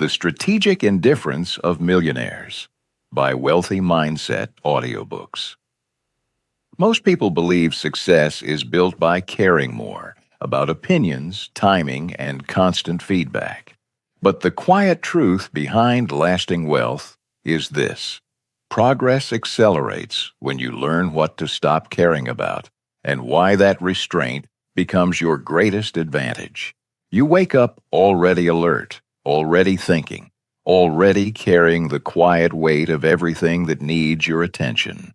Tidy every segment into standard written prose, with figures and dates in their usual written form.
The Strategic Indifference of Millionaires by Wealthy Mindset Audiobooks. Most people believe success is built by caring more about opinions, timing, and constant feedback. But the quiet truth behind lasting wealth is this: progress accelerates when you learn what to stop caring about and why that restraint becomes your greatest advantage. You wake up already alert, already thinking, already carrying the quiet weight of everything that needs your attention.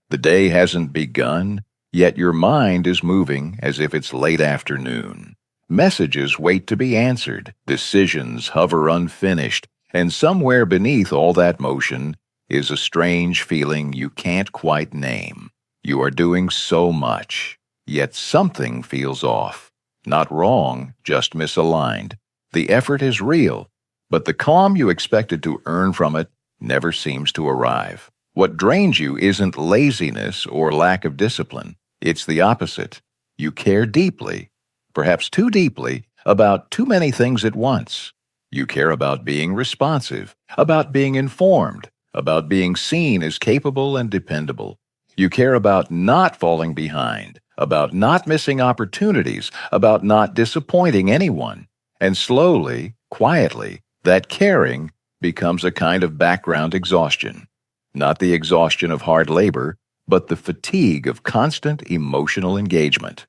The day hasn't begun, yet your mind is moving as if it's late afternoon. Messages wait to be answered, decisions hover unfinished, and somewhere beneath all that motion is a strange feeling you can't quite name. You are doing so much, yet something feels off. Not wrong, just misaligned. The effort is real, but the calm you expected to earn from it never seems to arrive. What drains you isn't laziness or lack of discipline. It's the opposite. You care deeply, perhaps too deeply, about too many things at once. You care about being responsive, about being informed, about being seen as capable and dependable. You care about not falling behind, about not missing opportunities, about not disappointing anyone. And slowly, quietly, that caring becomes a kind of background exhaustion. Not the exhaustion of hard labor, but the fatigue of constant emotional engagement.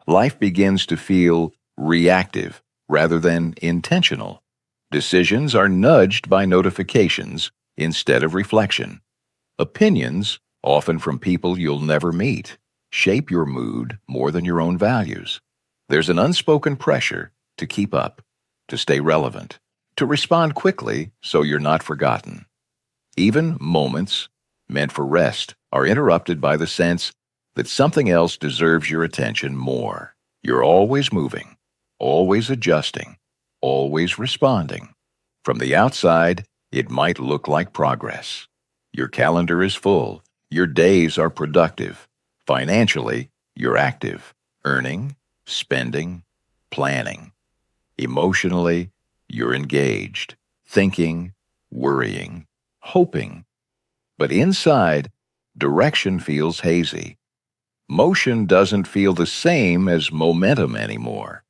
Life begins to feel reactive rather than intentional. Decisions are nudged by notifications instead of reflection. Opinions, often from people you'll never meet, shape your mood more than your own values. There's an unspoken pressure to keep up, to stay relevant, to respond quickly so you're not forgotten. Even moments meant for rest are interrupted by the sense that something else deserves your attention more. You're always moving, always adjusting, always responding. From the outside, it might look like progress. Your calendar is full, your days are productive. Financially, you're active, earning, spending, planning. Emotionally, you're engaged, thinking, worrying, hoping. But inside, direction feels hazy. Motion doesn't feel the same as momentum anymore.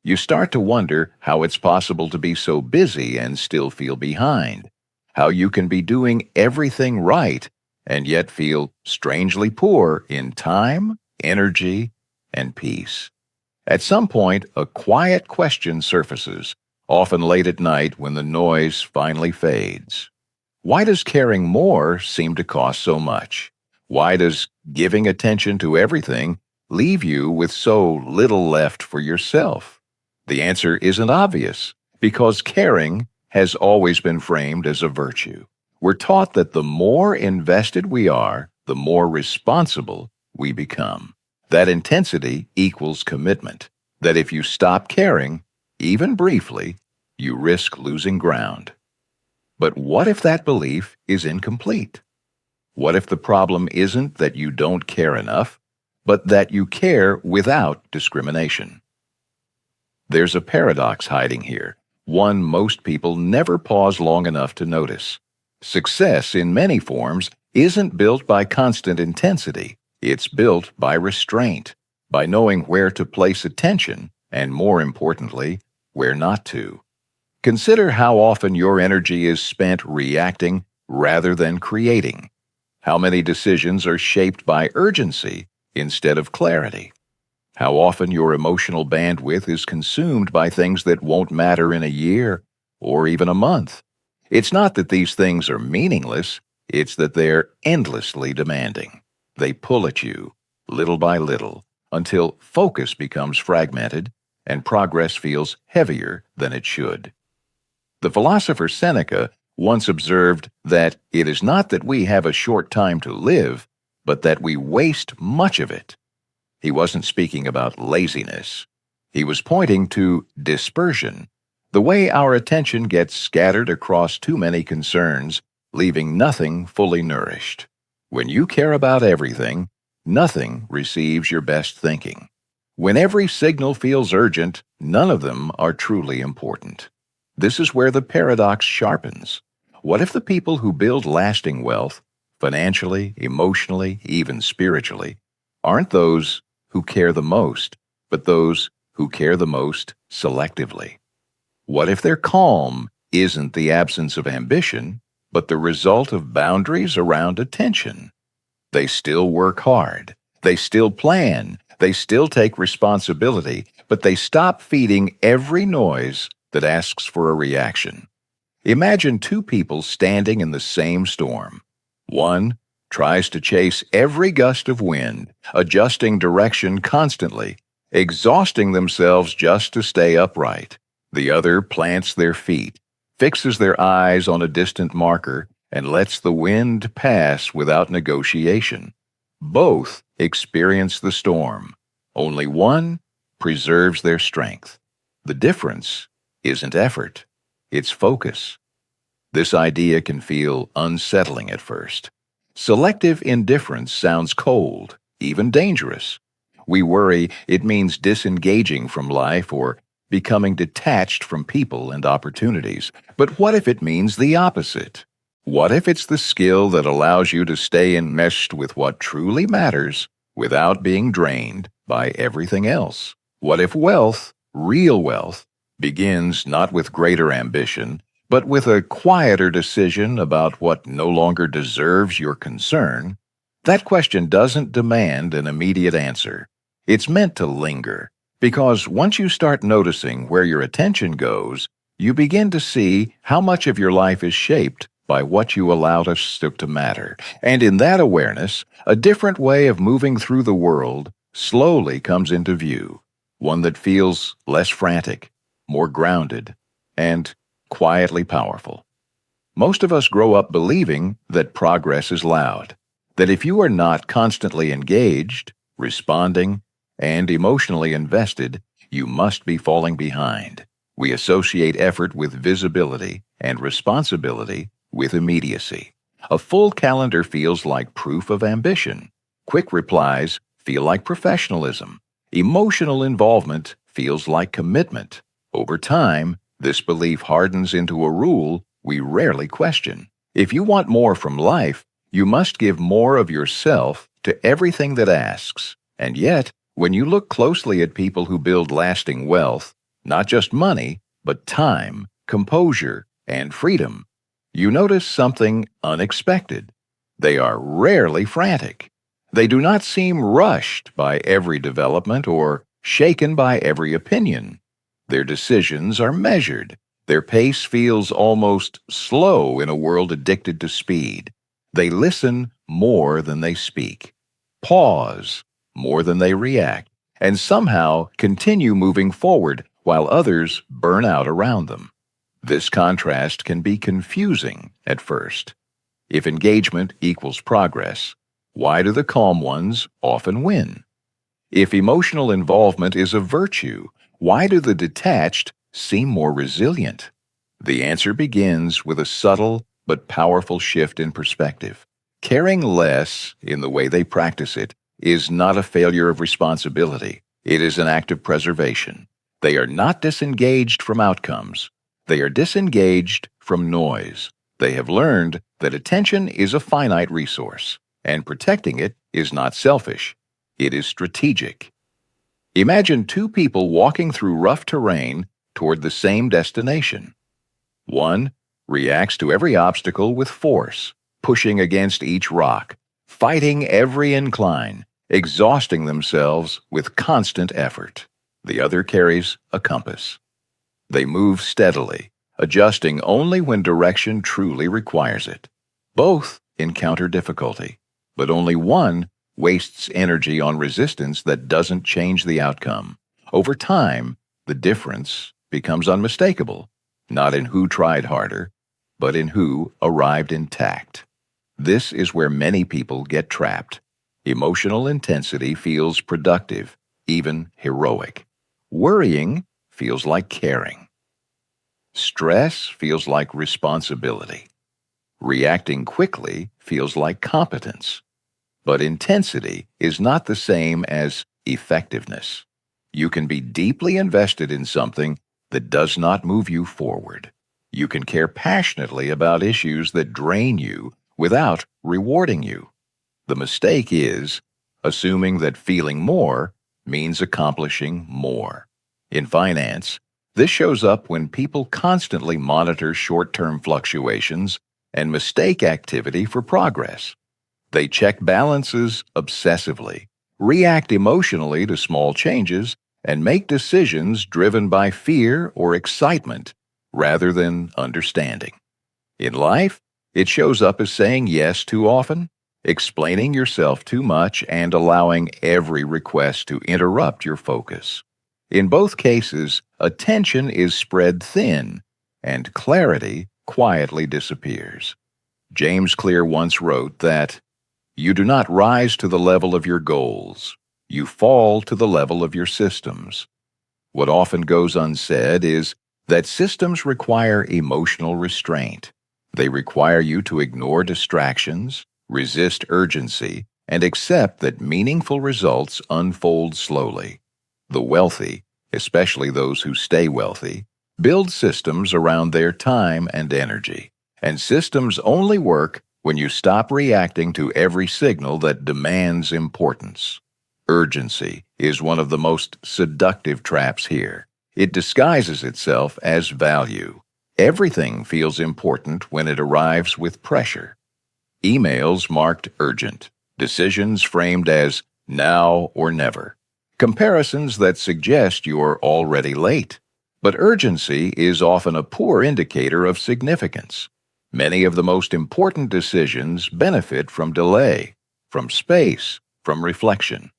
You start to wonder how it's possible to be so busy and still feel behind, how you can be doing everything right and yet feel strangely poor in time, energy, and peace. At some point, a quiet question surfaces, often late at night when the noise finally fades. Why does caring more seem to cost so much? Why does giving attention to everything leave you with so little left for yourself? The answer isn't obvious, because caring has always been framed as a virtue. We're taught that the more invested we are, the more responsible we become. That intensity equals commitment. That if you stop caring, even briefly, you risk losing ground. But what if that belief is incomplete? What if the problem isn't that you don't care enough, but that you care without discrimination? There's a paradox hiding here, one most people never pause long enough to notice. Success in many forms isn't built by constant intensity. It's built by restraint, by knowing where to place attention, and more importantly, where not to. Consider how often your energy is spent reacting rather than creating. How many decisions are shaped by urgency instead of clarity. How often your emotional bandwidth is consumed by things that won't matter in a year or even a month. It's not that these things are meaningless, it's that they're endlessly demanding. They pull at you, little by little, until focus becomes fragmented and progress feels heavier than it should. The philosopher Seneca once observed that it is not that we have a short time to live, but that we waste much of it. He wasn't speaking about laziness. He was pointing to dispersion, the way our attention gets scattered across too many concerns, leaving nothing fully nourished. When you care about everything, nothing receives your best thinking. When every signal feels urgent, none of them are truly important. This is where the paradox sharpens. What if the people who build lasting wealth, financially, emotionally, even spiritually, aren't those who care the most, but those who care the most selectively? What if their calm isn't the absence of ambition, but the result of boundaries around attention? They still work hard. They still plan. They still take responsibility, but they stop feeding every noise that asks for a reaction. Imagine two people standing in the same storm. One tries to chase every gust of wind, adjusting direction constantly, exhausting themselves just to stay upright. The other plants their feet, fixes their eyes on a distant marker, and lets the wind pass without negotiation. Both experience the storm. Only one preserves their strength. The difference isn't effort, it's focus. This idea can feel unsettling at first. Selective indifference sounds cold, even dangerous. We worry it means disengaging from life or becoming detached from people and opportunities. But what if it means the opposite? What if it's the skill that allows you to stay enmeshed with what truly matters without being drained by everything else? What if wealth, real wealth, begins not with greater ambition, but with a quieter decision about what no longer deserves your concern? That question doesn't demand an immediate answer. It's meant to linger, because once you start noticing where your attention goes, you begin to see how much of your life is shaped by what you allow to matter. And in that awareness, a different way of moving through the world slowly comes into view, one that feels less frantic, more grounded, and quietly powerful. Most of us grow up believing that progress is loud, that if you are not constantly engaged, responding, and emotionally invested, you must be falling behind. We associate effort with visibility and responsibility with immediacy. A full calendar feels like proof of ambition. Quick replies feel like professionalism. Emotional involvement feels like commitment. Over time, this belief hardens into a rule we rarely question. If you want more from life, you must give more of yourself to everything that asks. And yet, when you look closely at people who build lasting wealth, not just money, but time, composure, and freedom, you notice something unexpected. They are rarely frantic. They do not seem rushed by every development or shaken by every opinion. Their decisions are measured. Their pace feels almost slow in a world addicted to speed. They listen more than they speak, pause more than they react, and somehow continue moving forward while others burn out around them. This contrast can be confusing at first. If engagement equals progress, why do the calm ones often win? If emotional involvement is a virtue, why do the detached seem more resilient? The answer begins with a subtle but powerful shift in perspective. Caring less in the way they practice it is not a failure of responsibility. It is an act of preservation. They are not disengaged from outcomes. They are disengaged from noise. They have learned that attention is a finite resource, and protecting it is not selfish. It is strategic. Imagine two people walking through rough terrain toward the same destination. One reacts to every obstacle with force, pushing against each rock, fighting every incline, exhausting themselves with constant effort. The other carries a compass. They move steadily, adjusting only when direction truly requires it. Both encounter difficulty, but only one wastes energy on resistance that doesn't change the outcome. Over time, the difference becomes unmistakable, not in who tried harder, but in who arrived intact. This is where many people get trapped. Emotional intensity feels productive, even heroic. Worrying feels like caring. Stress feels like responsibility. Reacting quickly feels like competence. But intensity is not the same as effectiveness. You can be deeply invested in something that does not move you forward. You can care passionately about issues that drain you without rewarding you. The mistake is assuming that feeling more means accomplishing more. In finance, this shows up when people constantly monitor short-term fluctuations and mistake activity for progress. They check balances obsessively, react emotionally to small changes, and make decisions driven by fear or excitement rather than understanding. In life, it shows up as saying yes too often, explaining yourself too much, and allowing every request to interrupt your focus. In both cases, attention is spread thin, and clarity quietly disappears. James Clear once wrote that, "You do not rise to the level of your goals. You fall to the level of your systems." What often goes unsaid is that systems require emotional restraint. They require you to ignore distractions, resist urgency, and accept that meaningful results unfold slowly. The wealthy, especially those who stay wealthy, build systems around their time and energy. And systems only work when you stop reacting to every signal that demands importance. Urgency is one of the most seductive traps here. It disguises itself as value. Everything feels important when it arrives with pressure. Emails marked urgent, decisions framed as now or never, comparisons that suggest you're already late. But urgency is often a poor indicator of significance. Many of the most important decisions benefit from delay, from space, from reflection.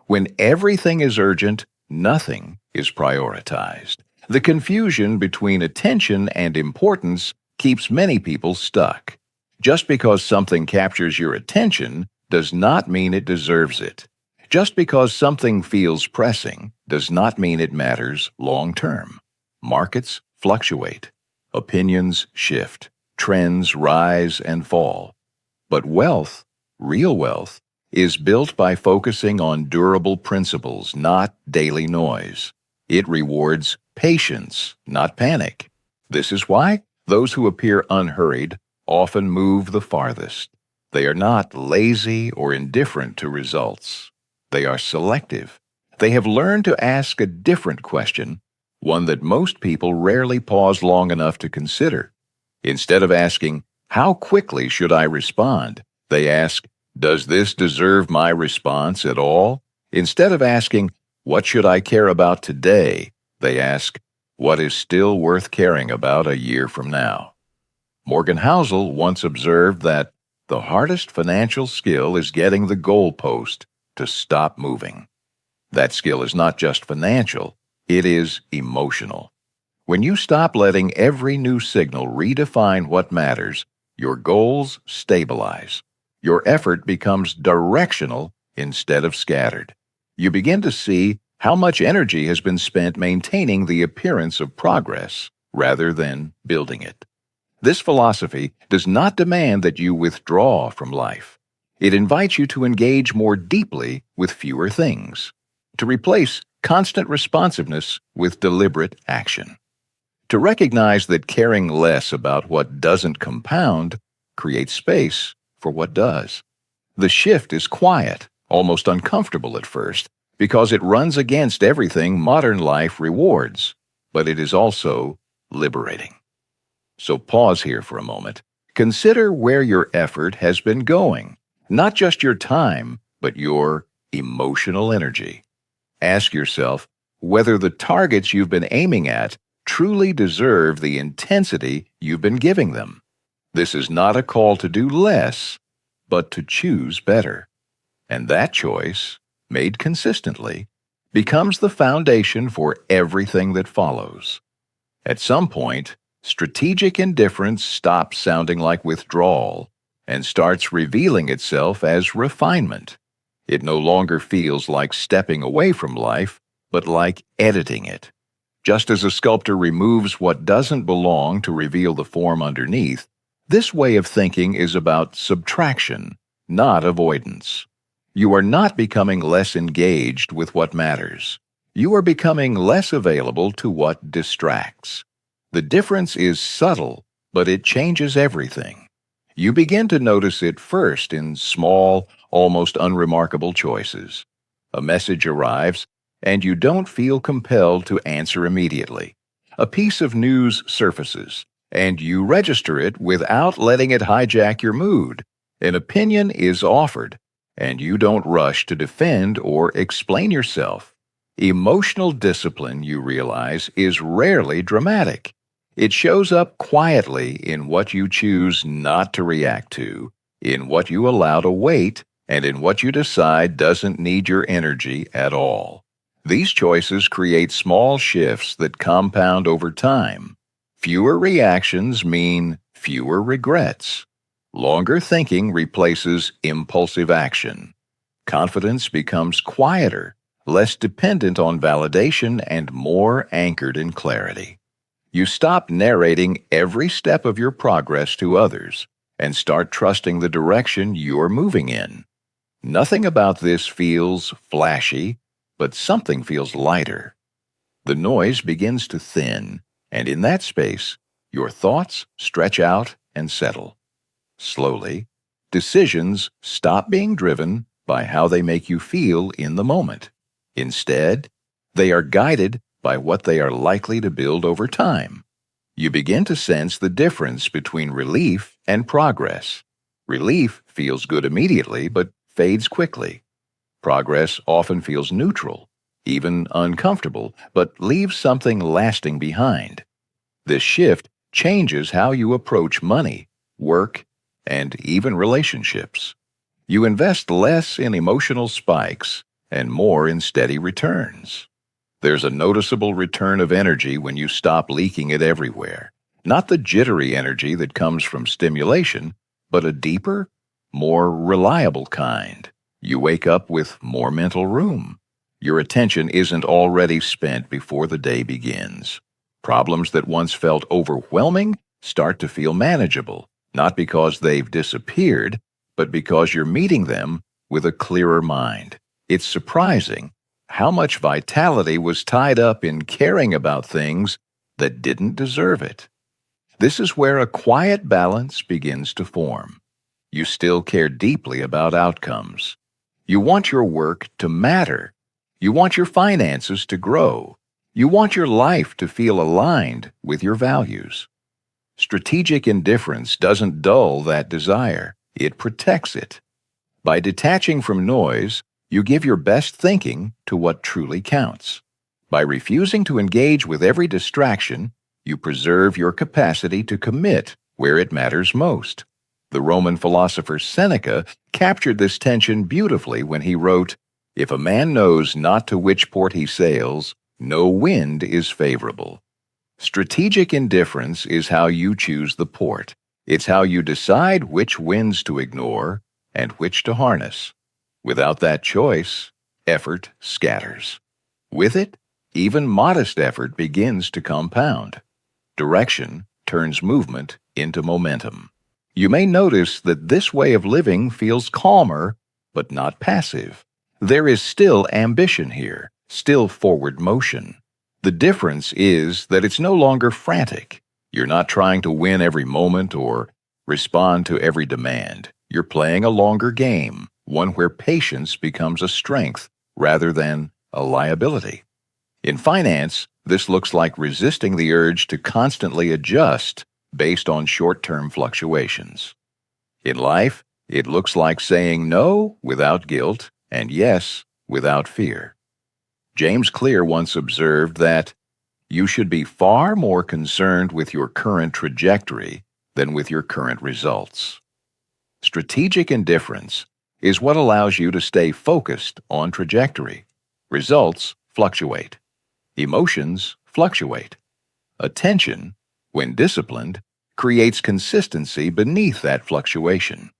When everything is urgent, nothing is prioritized. The confusion between attention and importance keeps many people stuck. Just because something captures your attention does not mean it deserves it. Just because something feels pressing does not mean it matters long term. Markets fluctuate. Opinions shift. Trends rise and fall. But wealth, real wealth, is built by focusing on durable principles, not daily noise. It rewards patience, not panic. This is why those who appear unhurried often move the farthest. They are not lazy or indifferent to results. They are selective. They have learned to ask a different question, one that most people rarely pause long enough to consider. Instead of asking, "How quickly should I respond?" they ask, "Does this deserve my response at all?" Instead of asking, "What should I care about today?" they ask, "What is still worth caring about a year from now?" Morgan Housel once observed that the hardest financial skill is getting the goalpost to stop moving. That skill is not just financial, it is emotional. When you stop letting every new signal redefine what matters, your goals stabilize. Your effort becomes directional instead of scattered. You begin to see how much energy has been spent maintaining the appearance of progress rather than building it. This philosophy does not demand that you withdraw from life. It invites you to engage more deeply with fewer things, to replace constant responsiveness with deliberate action, to recognize that caring less about what doesn't compound creates space for what does. The shift is quiet, almost uncomfortable at first, because it runs against everything modern life rewards, but it is also liberating. So pause here for a moment. Consider where your effort has been going, not just your time, but your emotional energy. Ask yourself whether the targets you've been aiming at truly deserve the intensity you've been giving them. This is not a call to do less, but to choose better. And that choice, made consistently, becomes the foundation for everything that follows. At some point, strategic indifference stops sounding like withdrawal and starts revealing itself as refinement. It no longer feels like stepping away from life, but like editing it. Just as a sculptor removes what doesn't belong to reveal the form underneath, this way of thinking is about subtraction, not avoidance. You are not becoming less engaged with what matters. You are becoming less available to what distracts. The difference is subtle, but it changes everything. You begin to notice it first in small, almost unremarkable choices. A message arrives, and you don't feel compelled to answer immediately. A piece of news surfaces, and you register it without letting it hijack your mood. An opinion is offered, and you don't rush to defend or explain yourself. Emotional discipline, you realize, is rarely dramatic. It shows up quietly in what you choose not to react to, in what you allow to wait, and in what you decide doesn't need your energy at all. These choices create small shifts that compound over time. Fewer reactions mean fewer regrets. Longer thinking replaces impulsive action. Confidence becomes quieter, less dependent on validation, and more anchored in clarity. You stop narrating every step of your progress to others and start trusting the direction you're moving in. Nothing about this feels flashy, but something feels lighter. The noise begins to thin, and in that space, your thoughts stretch out and settle. Slowly, decisions stop being driven by how they make you feel in the moment. Instead, they are guided by what they are likely to build over time. You begin to sense the difference between relief and progress. Relief feels good immediately but fades quickly. Progress often feels neutral, even uncomfortable, but leaves something lasting behind. This shift changes how you approach money, work, and even relationships. You invest less in emotional spikes and more in steady returns. There's a noticeable return of energy when you stop leaking it everywhere. Not the jittery energy that comes from stimulation, but a deeper, more reliable kind. You wake up with more mental room. Your attention isn't already spent before the day begins. Problems that once felt overwhelming start to feel manageable, not because they've disappeared, but because you're meeting them with a clearer mind. It's surprising how much vitality was tied up in caring about things that didn't deserve it. This is where a quiet balance begins to form. You still care deeply about outcomes. You want your work to matter. You want your finances to grow. You want your life to feel aligned with your values. Strategic indifference doesn't dull that desire, it protects it. By detaching from noise, you give your best thinking to what truly counts. By refusing to engage with every distraction, you preserve your capacity to commit where it matters most. The Roman philosopher Seneca captured this tension beautifully when he wrote, "If a man knows not to which port he sails, no wind is favorable." Strategic indifference is how you choose the port. It's how you decide which winds to ignore and which to harness. Without that choice, effort scatters. With it, even modest effort begins to compound. Direction turns movement into momentum. You may notice that this way of living feels calmer, but not passive. There is still ambition here, still forward motion. The difference is that it's no longer frantic. You're not trying to win every moment or respond to every demand. You're playing a longer game, one where patience becomes a strength rather than a liability. In finance, this looks like resisting the urge to constantly adjust based on short-term fluctuations. In life, it looks like saying no without guilt and yes without fear. James Clear once observed that you should be far more concerned with your current trajectory than with your current results. Strategic indifference is what allows you to stay focused on trajectory. Results fluctuate. Emotions fluctuate. Attention, when disciplined, creates consistency beneath that fluctuation.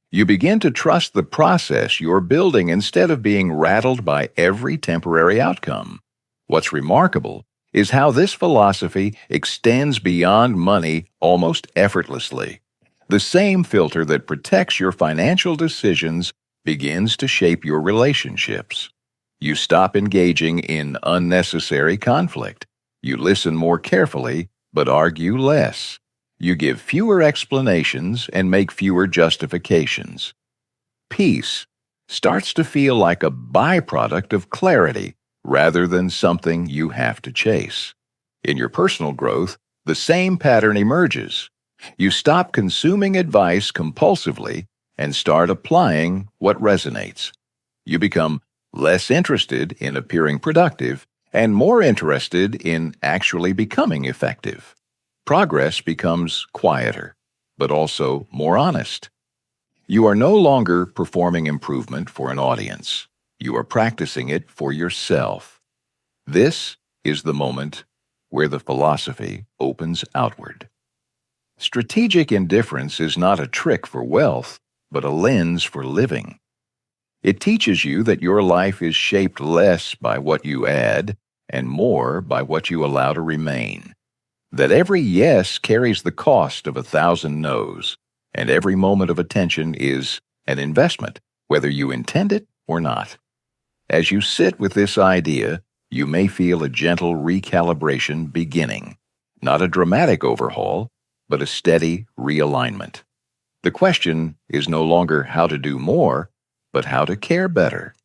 You begin to trust the process you're building instead of being rattled by every temporary outcome. What's remarkable is how this philosophy extends beyond money almost effortlessly. The same filter that protects your financial decisions begins to shape your relationships. You stop engaging in unnecessary conflict. You listen more carefully, but argue less. You give fewer explanations and make fewer justifications. Peace starts to feel like a byproduct of clarity rather than something you have to chase. In your personal growth, the same pattern emerges. You stop consuming advice compulsively and start applying what resonates. You become less interested in appearing productive and more interested in actually becoming effective. Progress becomes quieter, but also more honest. You are no longer performing improvement for an audience. You are practicing it for yourself. This is the moment where the philosophy opens outward. Strategic indifference is not a trick for wealth, but a lens for living. It teaches you that your life is shaped less by what you add and more by what you allow to remain. That every yes carries the cost of 1,000 no's, and every moment of attention is an investment, whether you intend it or not. As you sit with this idea, you may feel a gentle recalibration beginning, not a dramatic overhaul, but a steady realignment. The question is no longer how to do more, but how to care better.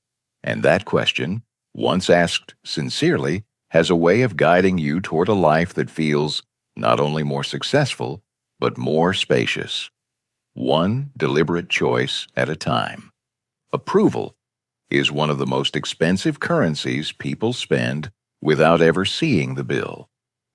And that question, once asked sincerely, has a way of guiding you toward a life that feels not only more successful, but more spacious. One deliberate choice at a time. Approval is one of the most expensive currencies people spend without ever seeing the bill.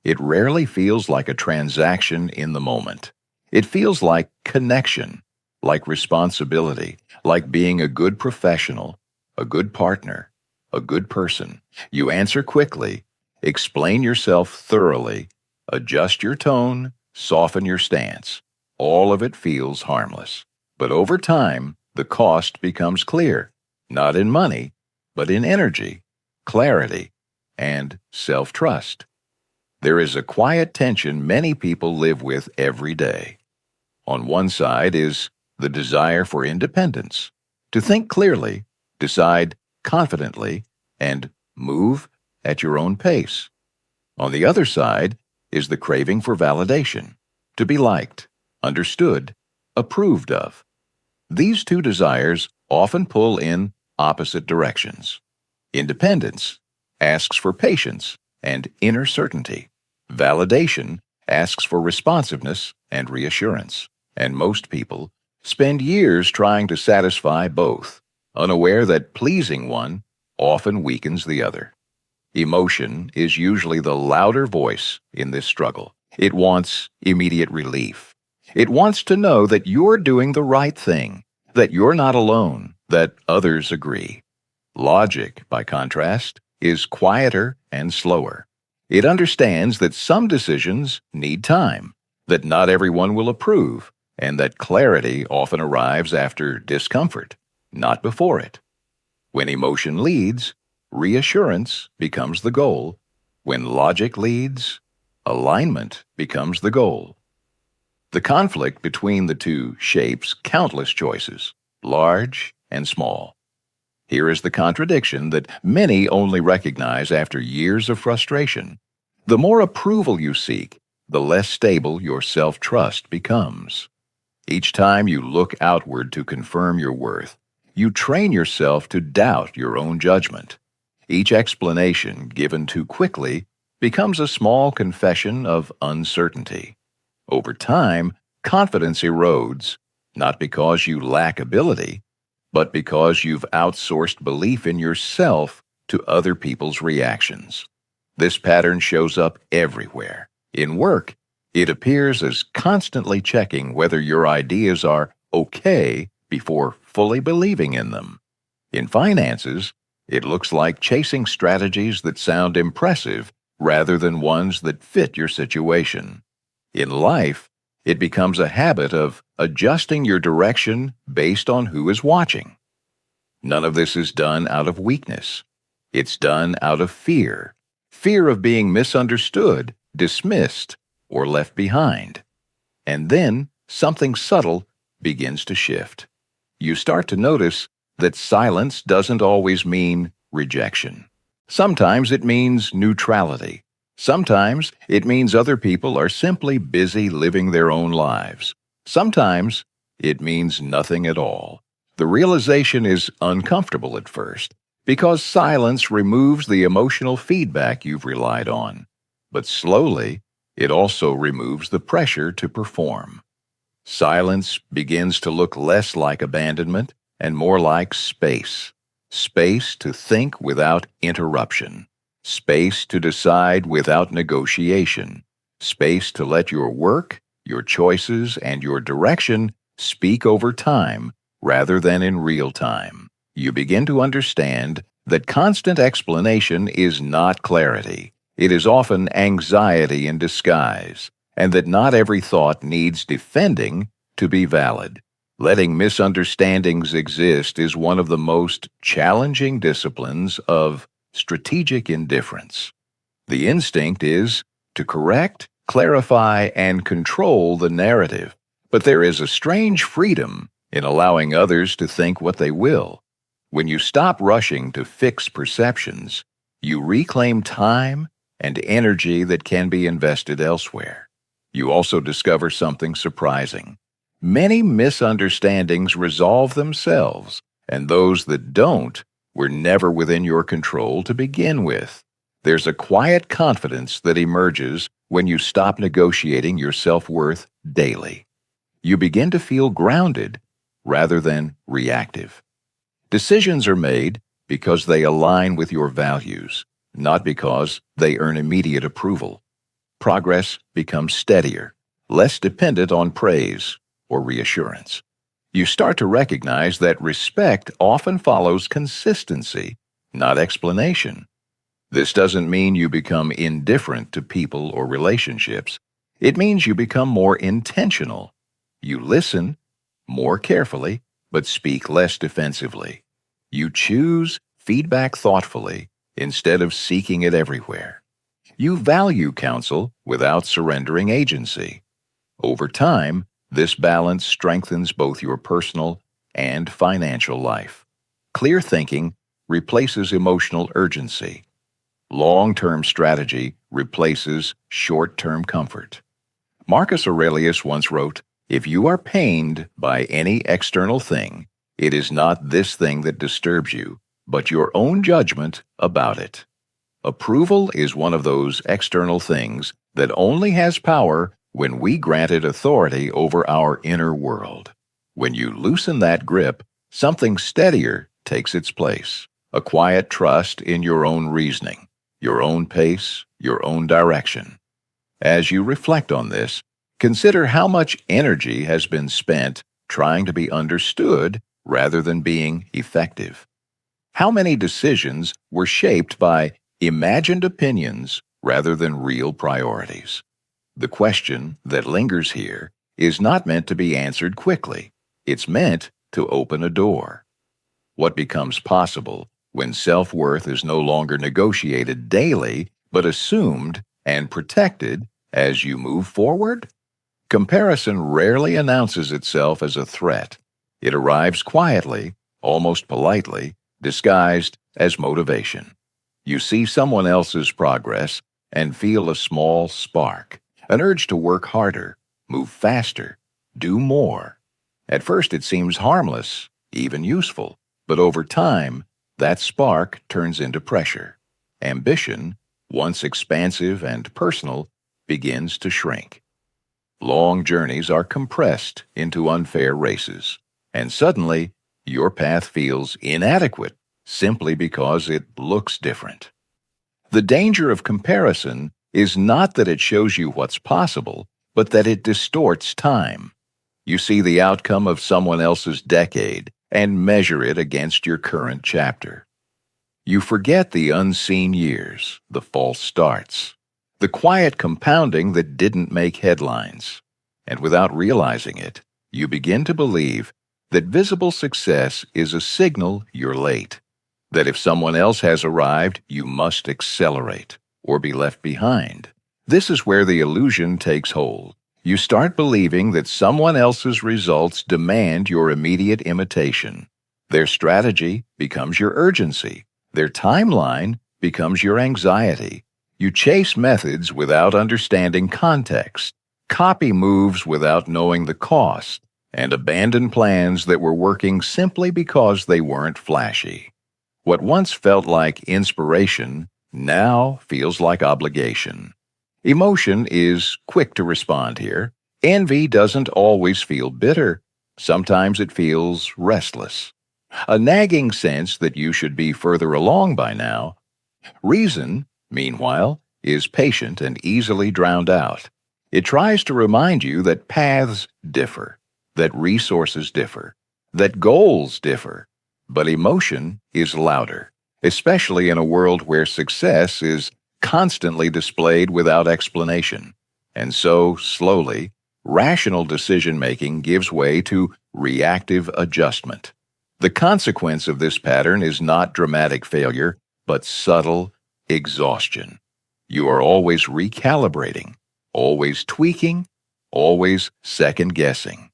It rarely feels like a transaction in the moment. It feels like connection, like responsibility, like being a good professional, a good partner, a good person. You answer quickly, explain yourself thoroughly, adjust your tone, soften your stance. All of it feels harmless. But over time, the cost becomes clear, not in money, but in energy, clarity, and self-trust. There is a quiet tension many people live with every day. On one side is the desire for independence, to think clearly, decide confidently, and move at your own pace. On the other side is the craving for validation, to be liked, understood, approved of. These two desires often pull in opposite directions. Independence asks for patience and inner certainty. Validation asks for responsiveness and reassurance. And most people spend years trying to satisfy both, unaware that pleasing one often weakens the other. Emotion is usually the louder voice in this struggle. It wants immediate relief. It wants to know that you're doing the right thing, that you're not alone, that others agree. Logic, by contrast, is quieter and slower. It understands that some decisions need time, that not everyone will approve, and that clarity often arrives after discomfort, not before it. When emotion leads, reassurance becomes the goal. When logic leads, alignment becomes the goal. The conflict between the two shapes countless choices, large and small. Here is the contradiction that many only recognize after years of frustration. The more approval you seek, the less stable your self-trust becomes. Each time you look outward to confirm your worth, you train yourself to doubt your own judgment. Each explanation given too quickly becomes a small confession of uncertainty. Over time, confidence erodes, not because you lack ability, but because you've outsourced belief in yourself to other people's reactions. This pattern shows up everywhere. In work, it appears as constantly checking whether your ideas are okay before fully believing in them. In finances, it looks like chasing strategies that sound impressive rather than ones that fit your situation. In life, it becomes a habit of adjusting your direction based on who is watching. None of this is done out of weakness. It's done out of fear. Fear of being misunderstood, dismissed, or left behind. And then something subtle begins to shift. You start to notice that silence doesn't always mean rejection. Sometimes it means neutrality. Sometimes it means other people are simply busy living their own lives. Sometimes it means nothing at all. The realization is uncomfortable at first because silence removes the emotional feedback you've relied on. But slowly, it also removes the pressure to perform. Silence begins to look less like abandonment and more like space. Space to think without interruption. Space to decide without negotiation. Space to let your work, your choices, and your direction speak over time rather than in real time. You begin to understand that constant explanation is not clarity. It is often anxiety in disguise, and that not every thought needs defending to be valid. Letting misunderstandings exist is one of the most challenging disciplines of strategic indifference. The instinct is to correct, clarify, and control the narrative, but there is a strange freedom in allowing others to think what they will. When you stop rushing to fix perceptions, you reclaim time and energy that can be invested elsewhere. You also discover something surprising. Many misunderstandings resolve themselves, and those that don't were never within your control to begin with. There's a quiet confidence that emerges when you stop negotiating your self-worth daily. You begin to feel grounded rather than reactive. Decisions are made because they align with your values, not because they earn immediate approval. Progress becomes steadier, less dependent on praise or reassurance. You start to recognize that respect often follows consistency, not explanation. This doesn't mean you become indifferent to people or relationships. It means you become more intentional. You listen more carefully, but speak less defensively. You choose feedback thoughtfully instead of seeking it everywhere. You value counsel without surrendering agency. Over time, this balance strengthens both your personal and financial life. Clear thinking replaces emotional urgency. Long-term strategy replaces short-term comfort. Marcus Aurelius once wrote, "If you are pained by any external thing, it is not this thing that disturbs you, but your own judgment about it." Approval is one of those external things that only has power when we grant it authority over our inner world. When you loosen that grip, something steadier takes its place. A quiet trust in your own reasoning, your own pace, your own direction. As you reflect on this, consider how much energy has been spent trying to be understood rather than being effective. How many decisions were shaped by imagined opinions rather than real priorities? The question that lingers here is not meant to be answered quickly. It's meant to open a door. What becomes possible when self-worth is no longer negotiated daily, but assumed and protected as you move forward? Comparison rarely announces itself as a threat. It arrives quietly, almost politely, disguised as motivation. You see someone else's progress and feel a small spark, an urge to work harder, move faster, do more. At first it seems harmless, even useful, but over time, that spark turns into pressure. Ambition, once expansive and personal, begins to shrink. Long journeys are compressed into unfair races, and suddenly your path feels inadequate simply because it looks different. The danger of comparison is not that it shows you what's possible, but that it distorts time. You see the outcome of someone else's decade and measure it against your current chapter. You forget the unseen years, the false starts, the quiet compounding that didn't make headlines. And without realizing it, you begin to believe that visible success is a signal you're late, that if someone else has arrived, you must accelerate or be left behind. This is where the illusion takes hold. You start believing that someone else's results demand your immediate imitation. Their strategy becomes your urgency. Their timeline becomes your anxiety. You chase methods without understanding context, copy moves without knowing the cost, and abandon plans that were working simply because they weren't flashy. What once felt like inspiration now feels like obligation. Emotion is quick to respond here. Envy doesn't always feel bitter. Sometimes it feels restless. A nagging sense that you should be further along by now. Reason, meanwhile, is patient and easily drowned out. It tries to remind you that paths differ, that resources differ, that goals differ. But emotion is louder, especially in a world where success is constantly displayed without explanation. And so, slowly, rational decision-making gives way to reactive adjustment. The consequence of this pattern is not dramatic failure, but subtle exhaustion. You are always recalibrating, always tweaking, always second-guessing.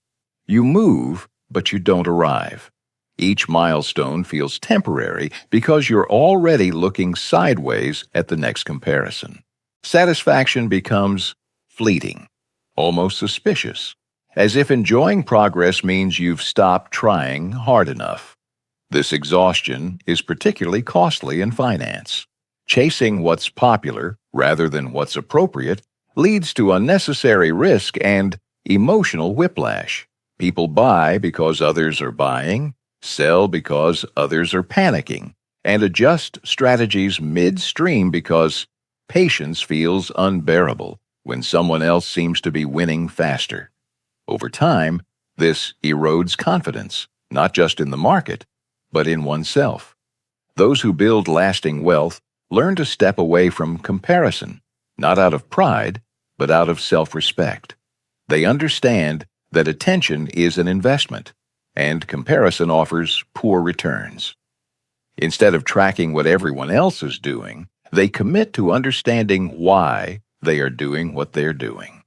You move, but you don't arrive. Each milestone feels temporary because you're already looking sideways at the next comparison. Satisfaction becomes fleeting, almost suspicious, as if enjoying progress means you've stopped trying hard enough. This exhaustion is particularly costly in finance. Chasing what's popular rather than what's appropriate leads to unnecessary risk and emotional whiplash. People buy because others are buying, sell because others are panicking, and adjust strategies midstream because patience feels unbearable when someone else seems to be winning faster. Over time, this erodes confidence, not just in the market, but in oneself. Those who build lasting wealth learn to step away from comparison, not out of pride, but out of self-respect. They understand that attention is an investment, and comparison offers poor returns. Instead of tracking what everyone else is doing, they commit to understanding why they are doing what they're doing.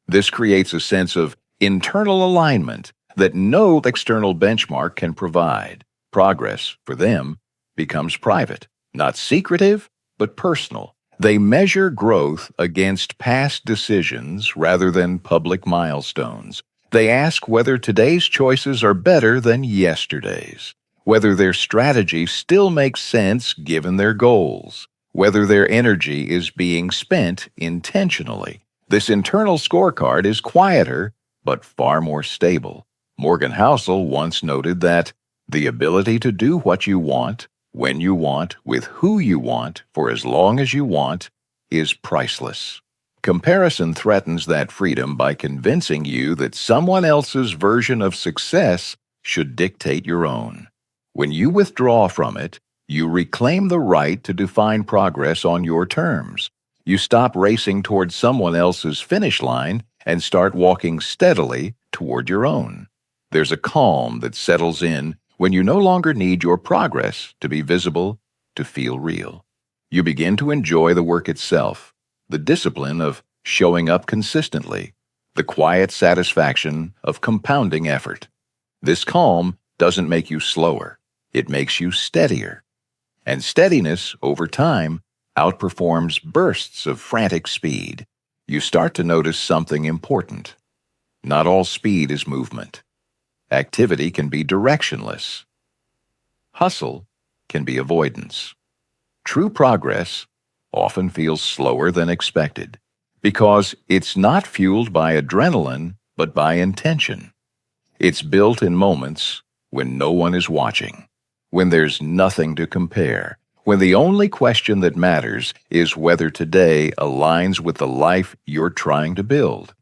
This creates a sense of internal alignment that no external benchmark can provide. Progress, for them, becomes private, not secretive, but personal. They measure growth against past decisions rather than public milestones. They ask whether today's choices are better than yesterday's, whether their strategy still makes sense given their goals, whether their energy is being spent intentionally. This internal scorecard is quieter, but far more stable. Morgan Housel once noted that the ability to do what you want, when you want, with who you want, for as long as you want, is priceless. Comparison threatens that freedom by convincing you that someone else's version of success should dictate your own. When you withdraw from it, you reclaim the right to define progress on your terms. You stop racing toward someone else's finish line and start walking steadily toward your own. There's a calm that settles in when you no longer need your progress to be visible, to feel real. You begin to enjoy the work itself, the discipline of showing up consistently, the quiet satisfaction of compounding effort. This calm doesn't make you slower, it makes you steadier. And steadiness, over time, outperforms bursts of frantic speed. You start to notice something important. Not all speed is movement. Activity can be directionless. Hustle can be avoidance. True progress often feels slower than expected because it's not fueled by adrenaline but by intention. It's built in moments when no one is watching, when there's nothing to compare, when the only question that matters is whether today aligns with the life you're trying to build.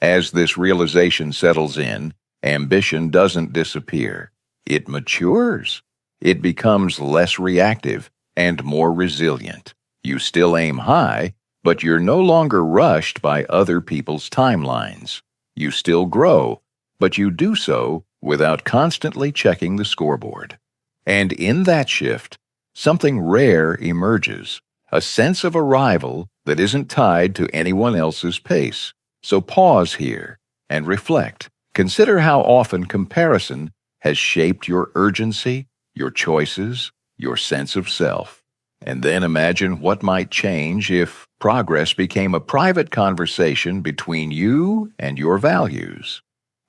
As this realization settles in, ambition doesn't disappear. It matures. It becomes less reactive and more resilient. You still aim high, but you're no longer rushed by other people's timelines. You still grow, but you do so without constantly checking the scoreboard. And in that shift, something rare emerges, a sense of arrival that isn't tied to anyone else's pace. So pause here and reflect. Consider how often comparison has shaped your urgency, your choices, your sense of self. And then imagine what might change if progress became a private conversation between you and your values.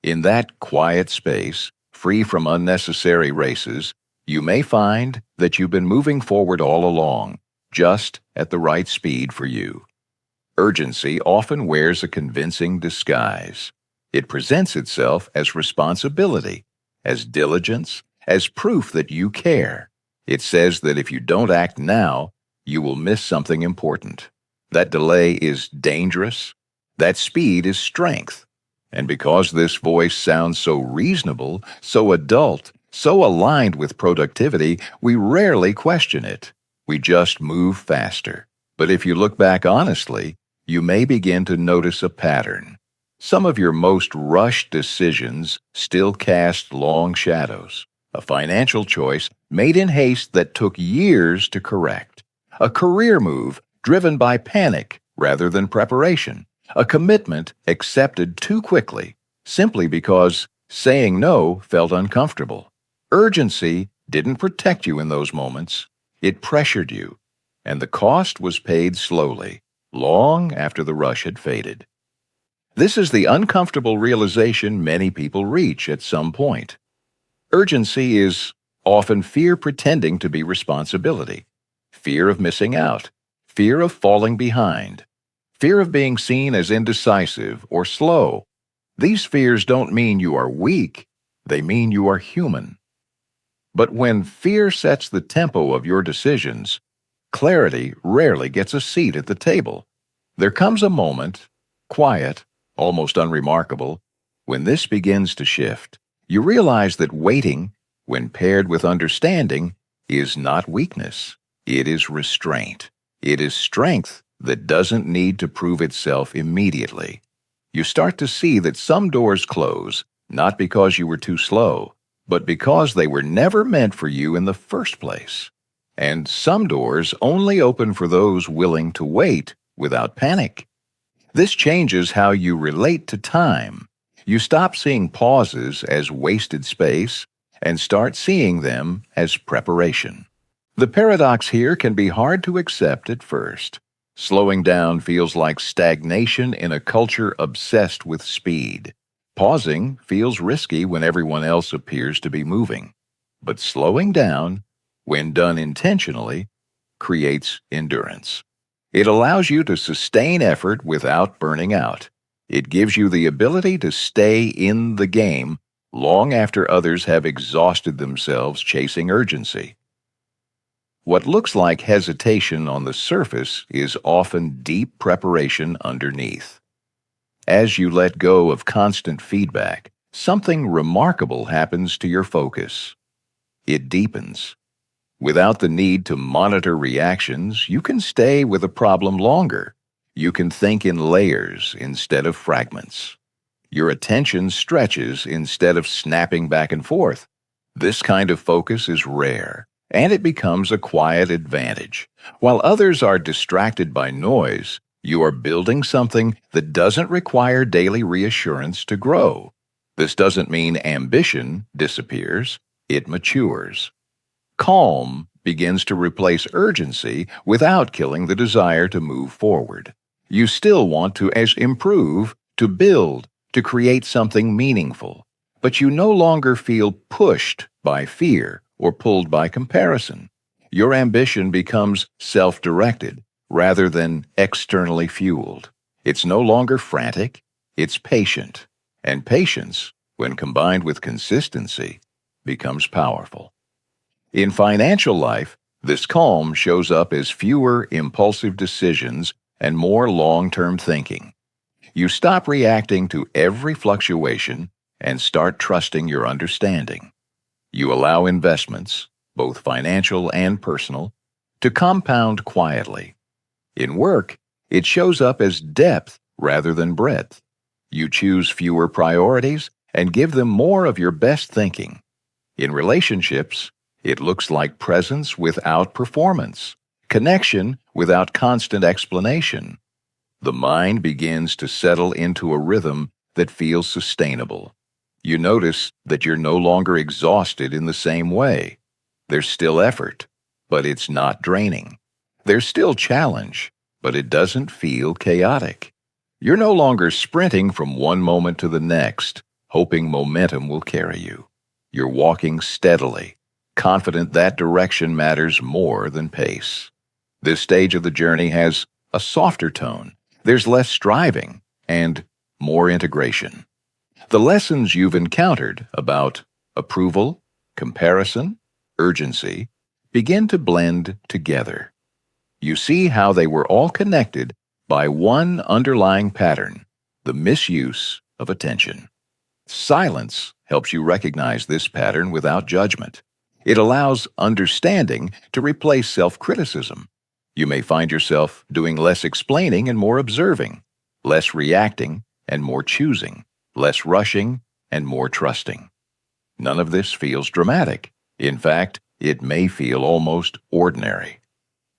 In that quiet space, free from unnecessary races, you may find that you've been moving forward all along, just at the right speed for you. Urgency often wears a convincing disguise. It presents itself as responsibility, as diligence, as proof that you care. It says that if you don't act now, you will miss something important. That delay is dangerous. That speed is strength. And because this voice sounds so reasonable, so adult, so aligned with productivity, we rarely question it. We just move faster. But if you look back honestly, you may begin to notice a pattern. Some of your most rushed decisions still cast long shadows. A financial choice made in haste that took years to correct. A career move driven by panic rather than preparation. A commitment accepted too quickly, simply because saying no felt uncomfortable. Urgency didn't protect you in those moments. It pressured you, and the cost was paid slowly, long after the rush had faded. This is the uncomfortable realization many people reach at some point. Urgency is often fear pretending to be responsibility, fear of missing out, fear of falling behind, fear of being seen as indecisive or slow. These fears don't mean you are weak, they mean you are human. But when fear sets the tempo of your decisions, clarity rarely gets a seat at the table. There comes a moment, quiet, almost unremarkable, when this begins to shift. You realize that waiting, when paired with understanding, is not weakness. It is restraint. It is strength that doesn't need to prove itself immediately. You start to see that some doors close, not because you were too slow, but because they were never meant for you in the first place. And some doors only open for those willing to wait without panic. This changes how you relate to time. You stop seeing pauses as wasted space and start seeing them as preparation. The paradox here can be hard to accept at first. Slowing down feels like stagnation in a culture obsessed with speed. Pausing feels risky when everyone else appears to be moving. But slowing down, when done intentionally, creates endurance. It allows you to sustain effort without burning out. It gives you the ability to stay in the game long after others have exhausted themselves chasing urgency. What looks like hesitation on the surface is often deep preparation underneath. As you let go of constant feedback, something remarkable happens to your focus. It deepens. Without the need to monitor reactions, you can stay with a problem longer. You can think in layers instead of fragments. Your attention stretches instead of snapping back and forth. This kind of focus is rare, and it becomes a quiet advantage. While others are distracted by noise, you are building something that doesn't require daily reassurance to grow. This doesn't mean ambition disappears, it matures. Calm begins to replace urgency without killing the desire to move forward. You still want to improve, to build, to create something meaningful, but you no longer feel pushed by fear or pulled by comparison. Your ambition becomes self-directed rather than externally fueled. It's no longer frantic, it's patient. And patience, when combined with consistency, becomes powerful. In financial life, this calm shows up as fewer impulsive decisions and more long-term thinking. You stop reacting to every fluctuation and start trusting your understanding. You allow investments, both financial and personal, to compound quietly. In work, it shows up as depth rather than breadth. You choose fewer priorities and give them more of your best thinking. In relationships, it looks like presence without performance, connection without constant explanation. The mind begins to settle into a rhythm that feels sustainable. You notice that you're no longer exhausted in the same way. There's still effort, but it's not draining. There's still challenge, but it doesn't feel chaotic. You're no longer sprinting from one moment to the next, hoping momentum will carry you. You're walking steadily, confident that direction matters more than pace. This stage of the journey has a softer tone. There's less striving and more integration. The lessons you've encountered about approval, comparison, urgency begin to blend together. You see how they were all connected by one underlying pattern: the misuse of attention. Silence helps you recognize this pattern without judgment. It allows understanding to replace self-criticism. You may find yourself doing less explaining and more observing, less reacting and more choosing, less rushing and more trusting. None of this feels dramatic. In fact, it may feel almost ordinary.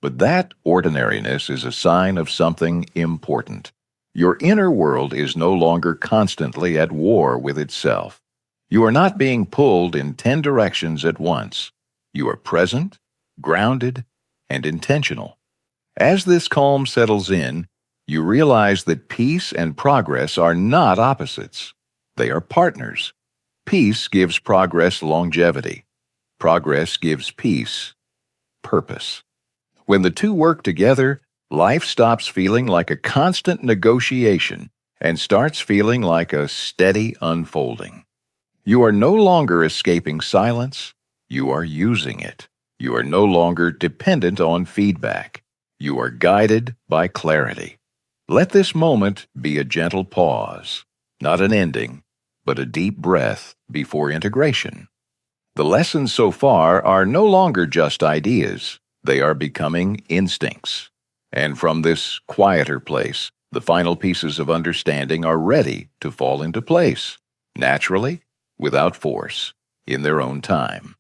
But that ordinariness is a sign of something important. Your inner world is no longer constantly at war with itself. You are not being pulled in 10 directions at once. You are present, grounded, and intentional. As this calm settles in, you realize that peace and progress are not opposites. They are partners. Peace gives progress longevity. Progress gives peace purpose. When the two work together, life stops feeling like a constant negotiation and starts feeling like a steady unfolding. You are no longer escaping silence. You are using it. You are no longer dependent on feedback. You are guided by clarity. Let this moment be a gentle pause, not an ending, but a deep breath before integration. The lessons so far are no longer just ideas. They are becoming instincts. And from this quieter place, the final pieces of understanding are ready to fall into place, naturally, without force, in their own time.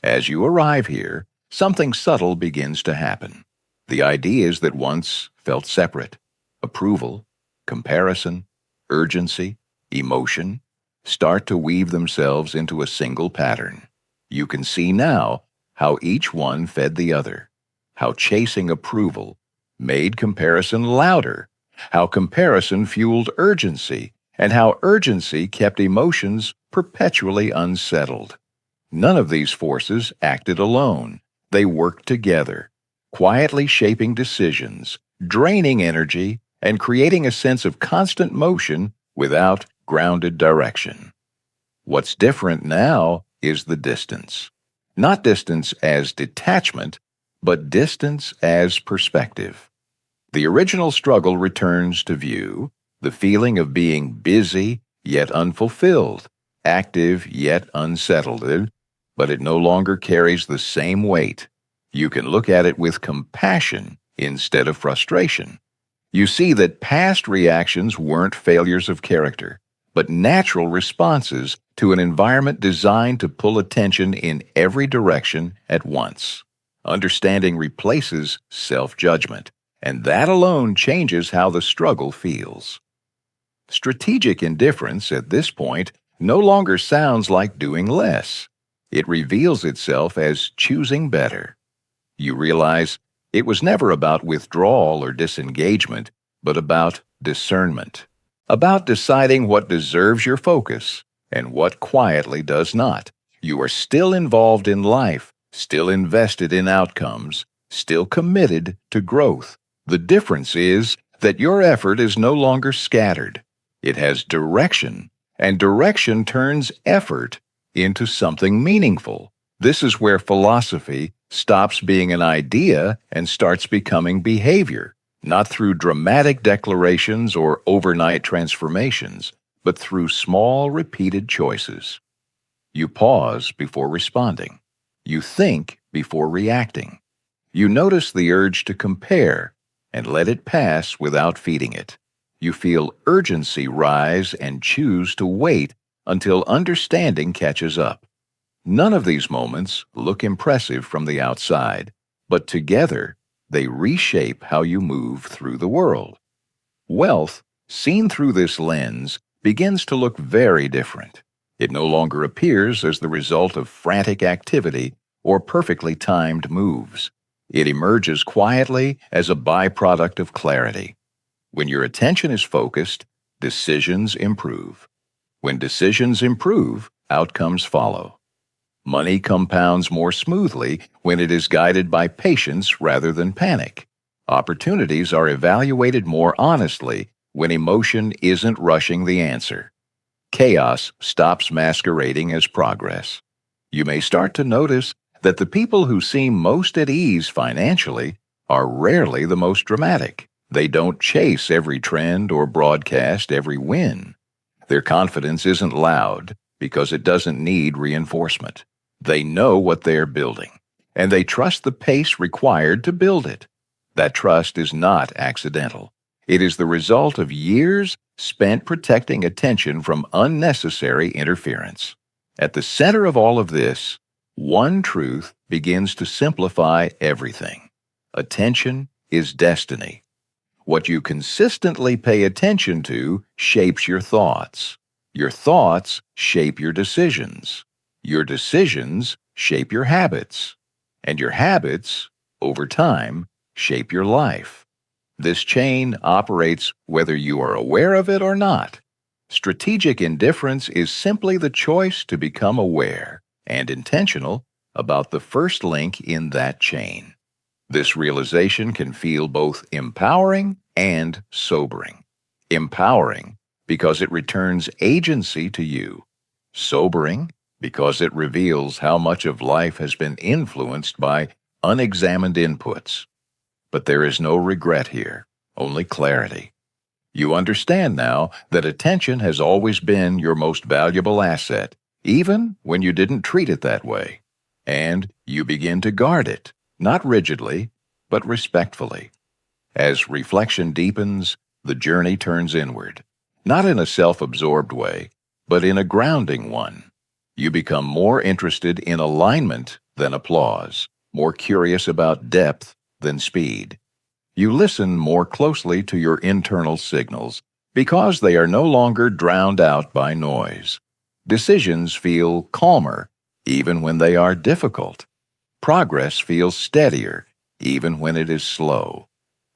As you arrive here, something subtle begins to happen. The ideas that once felt separate, approval, comparison, urgency, emotion, start to weave themselves into a single pattern. You can see now how each one fed the other, how chasing approval made comparison louder, how comparison fueled urgency, and how urgency kept emotions perpetually unsettled. None of these forces acted alone. They worked together, quietly shaping decisions, draining energy, and creating a sense of constant motion without grounded direction. What's different now is the distance. Not distance as detachment, but distance as perspective. The original struggle returns to view, the feeling of being busy yet unfulfilled, active yet unsettled, but it no longer carries the same weight. You can look at it with compassion instead of frustration. You see that past reactions weren't failures of character, but natural responses to an environment designed to pull attention in every direction at once. Understanding replaces self-judgment, and that alone changes how the struggle feels. Strategic indifference at this point no longer sounds like doing less. It reveals itself as choosing better. You realize it was never about withdrawal or disengagement, but about discernment. About deciding what deserves your focus and what quietly does not. You are still involved in life, still invested in outcomes, still committed to growth. The difference is that your effort is no longer scattered. It has direction, and direction turns effort into something meaningful. This is where philosophy stops being an idea and starts becoming behavior, not through dramatic declarations or overnight transformations, but through small, repeated choices. You pause before responding. You think before reacting. You notice the urge to compare and let it pass without feeding it. You feel urgency rise and choose to wait until understanding catches up. None of these moments look impressive from the outside, but together they reshape how you move through the world. Wealth, seen through this lens, begins to look very different. It no longer appears as the result of frantic activity or perfectly timed moves. It emerges quietly as a byproduct of clarity. When your attention is focused, decisions improve. When decisions improve, outcomes follow. Money compounds more smoothly when it is guided by patience rather than panic. Opportunities are evaluated more honestly when emotion isn't rushing the answer. Chaos stops masquerading as progress. You may start to notice that the people who seem most at ease financially are rarely the most dramatic. They don't chase every trend or broadcast every win. Their confidence isn't loud because it doesn't need reinforcement. They know what they're building, and they trust the pace required to build it. That trust is not accidental. It is the result of years spent protecting attention from unnecessary interference. At the center of all of this, one truth begins to simplify everything. Attention is destiny. What you consistently pay attention to shapes your thoughts. Your thoughts shape your decisions. Your decisions shape your habits. And your habits, over time, shape your life. This chain operates whether you are aware of it or not. Strategic indifference is simply the choice to become aware and intentional about the first link in that chain. This realization can feel both empowering and sobering. Empowering because it returns agency to you. Sobering because it reveals how much of life has been influenced by unexamined inputs. But there is no regret here, only clarity. You understand now that attention has always been your most valuable asset, even when you didn't treat it that way. And you begin to guard it, not rigidly, but respectfully. As reflection deepens, the journey turns inward, not in a self-absorbed way, but in a grounding one. You become more interested in alignment than applause, more curious about depth than speed. You listen more closely to your internal signals because they are no longer drowned out by noise. Decisions feel calmer, even when they are difficult. Progress feels steadier, even when it is slow.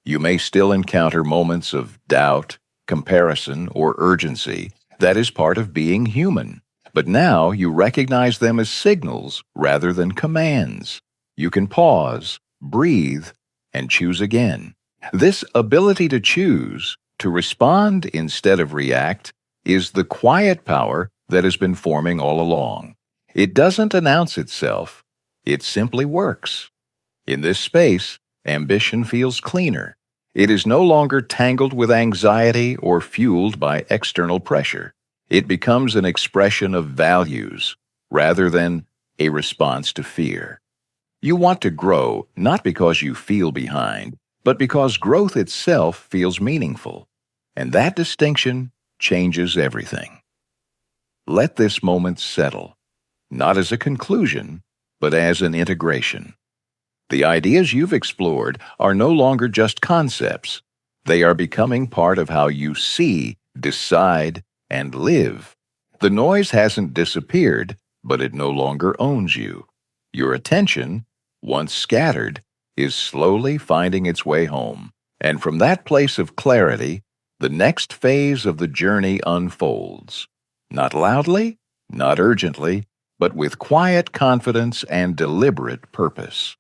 You may still encounter moments of doubt, comparison, or urgency. That is part of being human. But now you recognize them as signals rather than commands. You can pause, breathe, and choose again. This ability to choose, to respond instead of react, is the quiet power that has been forming all along. It doesn't announce itself. It simply works. In this space, ambition feels cleaner. It is no longer tangled with anxiety or fueled by external pressure. It becomes an expression of values rather than a response to fear. You want to grow not because you feel behind, but because growth itself feels meaningful. And that distinction changes everything. Let this moment settle, not as a conclusion, but as an integration. The ideas you've explored are no longer just concepts. They are becoming part of how you see, decide, and live. The noise hasn't disappeared, but it no longer owns you. Your attention, once scattered, is slowly finding its way home. And from that place of clarity, the next phase of the journey unfolds. Not loudly, not urgently, but with quiet confidence and deliberate purpose.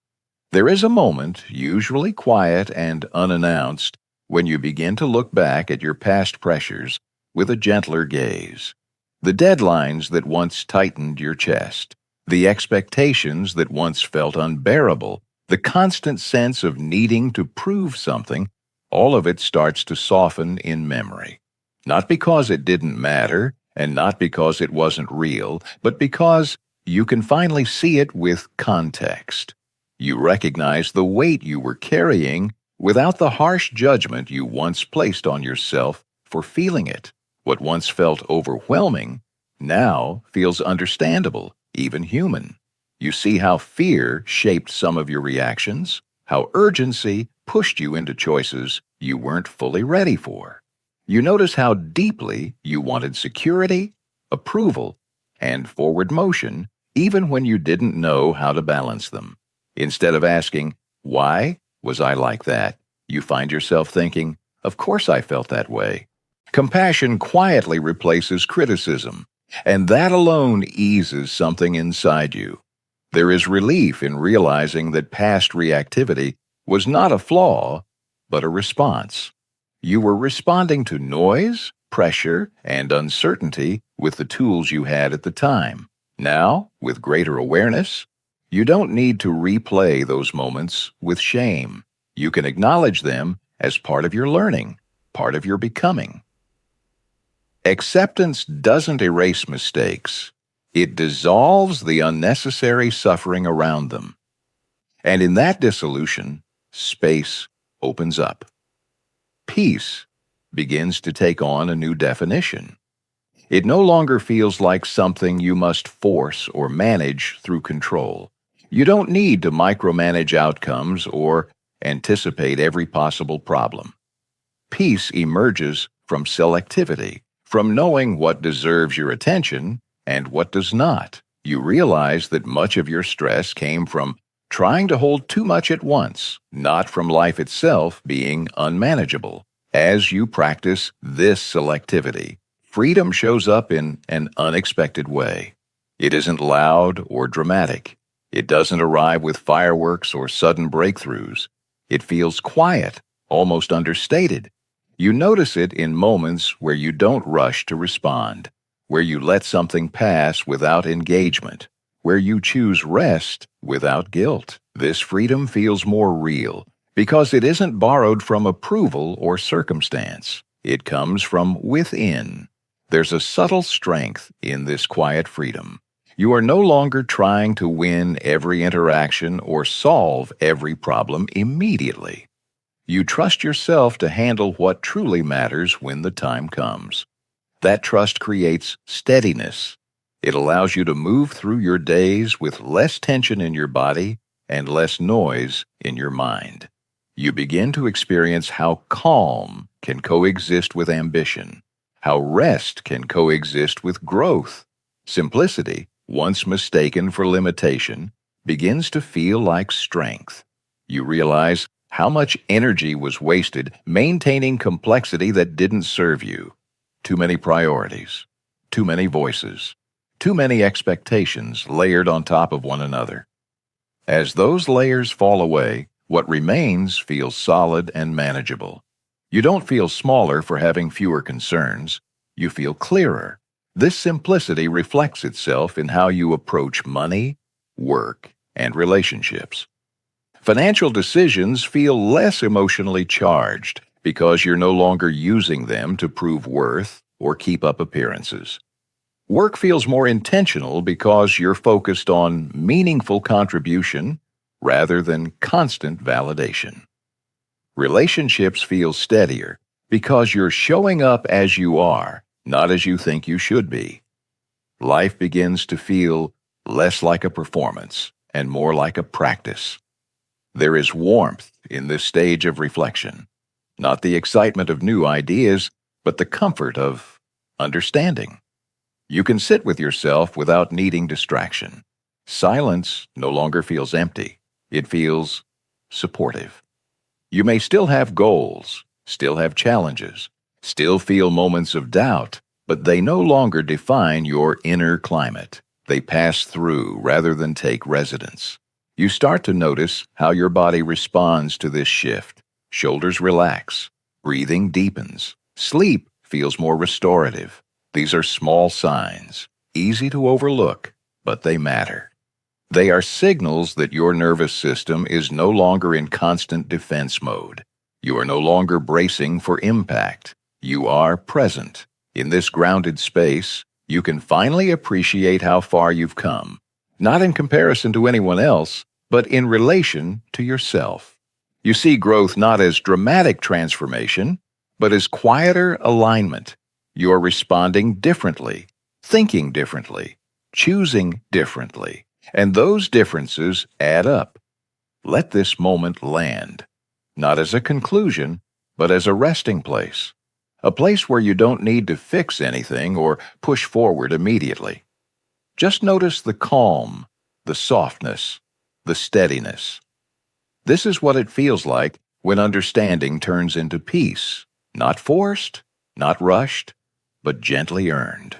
There is a moment, usually quiet and unannounced, when you begin to look back at your past pressures with a gentler gaze. The deadlines that once tightened your chest, the expectations that once felt unbearable, the constant sense of needing to prove something, all of it starts to soften in memory. Not because it didn't matter, and not because it wasn't real, but because you can finally see it with context. You recognize the weight you were carrying without the harsh judgment you once placed on yourself for feeling it. What once felt overwhelming now feels understandable, even human. You see how fear shaped some of your reactions, how urgency pushed you into choices you weren't fully ready for. You notice how deeply you wanted security, approval, and forward motion, even when you didn't know how to balance them. Instead of asking, "Why was I like that?" you find yourself thinking, "Of course I felt that way." Compassion quietly replaces criticism, and that alone eases something inside you. There is relief in realizing that past reactivity was not a flaw, but a response. You were responding to noise, pressure, and uncertainty with the tools you had at the time. Now, with greater awareness, you don't need to replay those moments with shame. You can acknowledge them as part of your learning, part of your becoming. Acceptance doesn't erase mistakes. It dissolves the unnecessary suffering around them. And in that dissolution, space opens up. Peace begins to take on a new definition. It no longer feels like something you must force or manage through control. You don't need to micromanage outcomes or anticipate every possible problem. Peace emerges from selectivity, from knowing what deserves your attention and what does not. You realize that much of your stress came from trying to hold too much at once, not from life itself being unmanageable. As you practice this selectivity, freedom shows up in an unexpected way. It isn't loud or dramatic. It doesn't arrive with fireworks or sudden breakthroughs. It feels quiet, almost understated. You notice it in moments where you don't rush to respond, where you let something pass without engagement, where you choose rest without guilt. This freedom feels more real because it isn't borrowed from approval or circumstance. It comes from within. There's a subtle strength in this quiet freedom. You are no longer trying to win every interaction or solve every problem immediately. You trust yourself to handle what truly matters when the time comes. That trust creates steadiness. It allows you to move through your days with less tension in your body and less noise in your mind. You begin to experience how calm can coexist with ambition, how rest can coexist with growth. Simplicity, once mistaken for limitation, begins to feel like strength. You realize how much energy was wasted maintaining complexity that didn't serve you. Too many priorities, too many voices, too many expectations layered on top of one another. As those layers fall away, what remains feels solid and manageable. You don't feel smaller for having fewer concerns. You feel clearer. This simplicity reflects itself in how you approach money, work, and relationships. Financial decisions feel less emotionally charged because you're no longer using them to prove worth or keep up appearances. Work feels more intentional because you're focused on meaningful contribution rather than constant validation. Relationships feel steadier because you're showing up as you are, not as you think you should be. Life begins to feel less like a performance and more like a practice. There is warmth in this stage of reflection, not the excitement of new ideas, but the comfort of understanding. You can sit with yourself without needing distraction. Silence no longer feels empty. It feels supportive. You may still have goals, still have challenges, still feel moments of doubt, but they no longer define your inner climate. They pass through rather than take residence. You start to notice how your body responds to this shift. Shoulders relax, breathing deepens, sleep feels more restorative. These are small signs, easy to overlook, but they matter. They are signals that your nervous system is no longer in constant defense mode. You are no longer bracing for impact. You are present. In this grounded space, you can finally appreciate how far you've come, not in comparison to anyone else, but in relation to yourself. You see growth not as dramatic transformation, but as quieter alignment. You're responding differently, thinking differently, choosing differently, and those differences add up. Let this moment land, not as a conclusion, but as a resting place, a place where you don't need to fix anything or push forward immediately. Just notice the calm, the softness, the steadiness. This is what it feels like when understanding turns into peace, not forced, not rushed, but gently earned.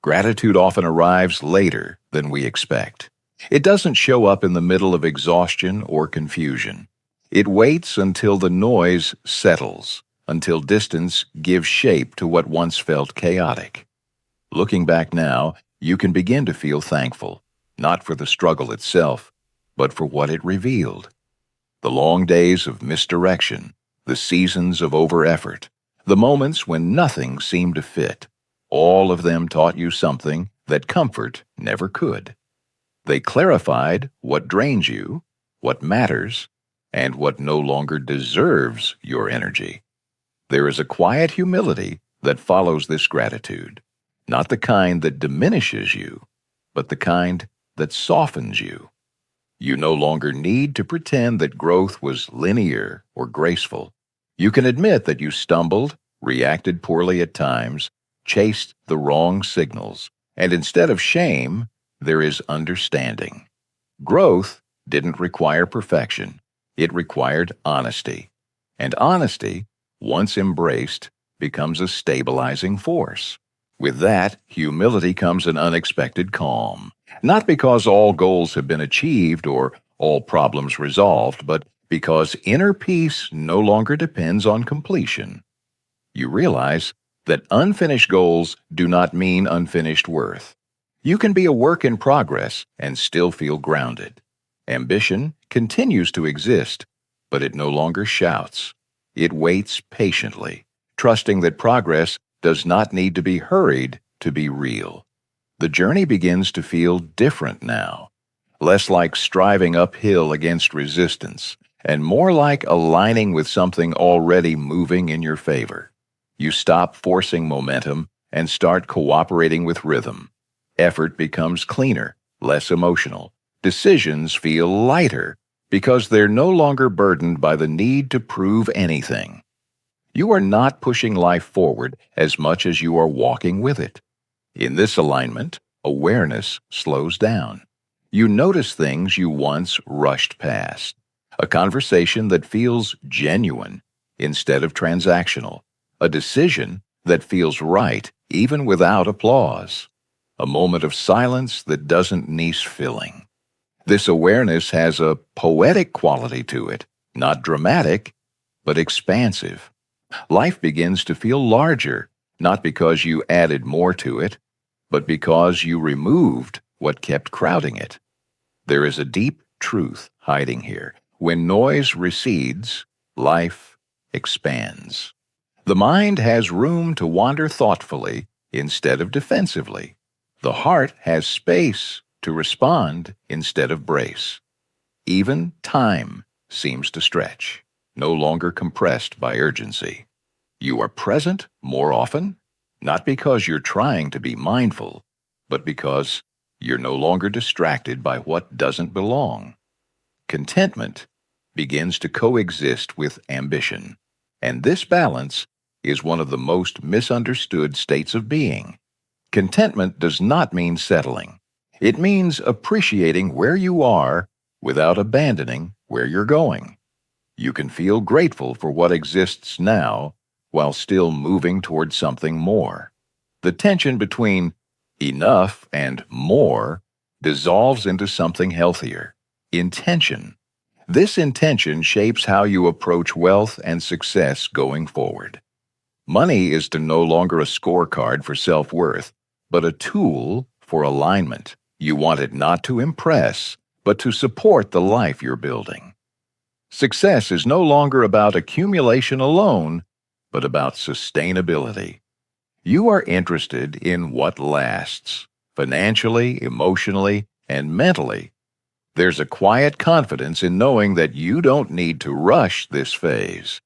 Gratitude often arrives later than we expect. It doesn't show up in the middle of exhaustion or confusion. It waits until the noise settles, until distance gives shape to what once felt chaotic. Looking back now, you can begin to feel thankful, not for the struggle itself, but for what it revealed. The long days of misdirection, the seasons of over-effort, the moments when nothing seemed to fit, all of them taught you something that comfort never could. They clarified what drains you, what matters, and what no longer deserves your energy. There is a quiet humility that follows this gratitude, not the kind that diminishes you, but the kind that softens you. You no longer need to pretend that growth was linear or graceful. You can admit that you stumbled, reacted poorly at times, chased the wrong signals, and instead of shame, there is understanding. Growth didn't require perfection. It required honesty. And honesty, once embraced, becomes a stabilizing force. With that, humility comes an unexpected calm. Not because all goals have been achieved or all problems resolved, but because inner peace no longer depends on completion. You realize that unfinished goals do not mean unfinished worth. You can be a work in progress and still feel grounded. Ambition continues to exist, but it no longer shouts. It waits patiently, trusting that progress does not need to be hurried to be real. The journey begins to feel different now, less like striving uphill against resistance, and more like aligning with something already moving in your favor. You stop forcing momentum and start cooperating with rhythm. Effort becomes cleaner, less emotional. Decisions feel lighter because they're no longer burdened by the need to prove anything. You are not pushing life forward as much as you are walking with it. In this alignment, awareness slows down. You notice things you once rushed past. A conversation that feels genuine instead of transactional. A decision that feels right even without applause. A moment of silence that doesn't need filling. This awareness has a poetic quality to it, not dramatic, but expansive. Life begins to feel larger, not because you added more to it, but because you removed what kept crowding it. There is a deep truth hiding here. When noise recedes, life expands. The mind has room to wander thoughtfully instead of defensively. The heart has space to respond instead of brace. Even time seems to stretch, no longer compressed by urgency. You are present more often, not because you're trying to be mindful, but because you're no longer distracted by what doesn't belong. Contentment begins to coexist with ambition, and this balance is one of the most misunderstood states of being. Contentment does not mean settling. It means appreciating where you are without abandoning where you're going. You can feel grateful for what exists now while still moving toward something more. The tension between enough and more dissolves into something healthier, intention. This intention shapes how you approach wealth and success going forward. Money is to no longer a scorecard for self-worth, but a tool for alignment. You want it not to impress, but to support the life you're building. Success is no longer about accumulation alone, but about sustainability. You are interested in what lasts, financially, emotionally, and mentally. There's a quiet confidence in knowing that you don't need to rush this phase.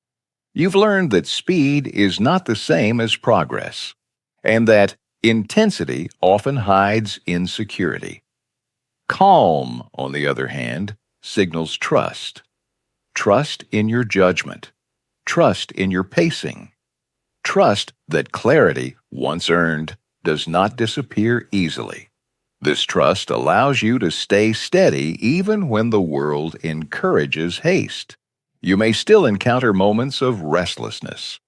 You've learned that speed is not the same as progress, and that intensity often hides insecurity. Calm, on the other hand, signals trust. Trust in your judgment. Trust in your pacing. Trust that clarity, once earned, does not disappear easily. This trust allows you to stay steady even when the world encourages haste. You may still encounter moments of restlessness.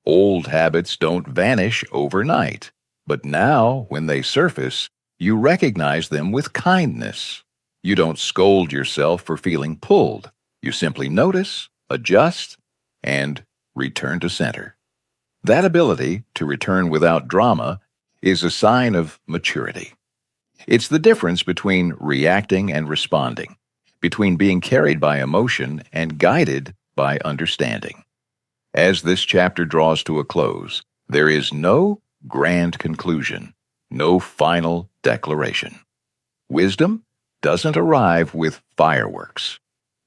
Old habits don't vanish overnight, but now, when they surface, you recognize them with kindness. You don't scold yourself for feeling pulled. You simply notice, adjust, and return to center. That ability to return without drama is a sign of maturity. It's the difference between reacting and responding, between being carried by emotion and guided by understanding. As this chapter draws to a close, there is no grand conclusion, no final declaration. Wisdom doesn't arrive with fireworks.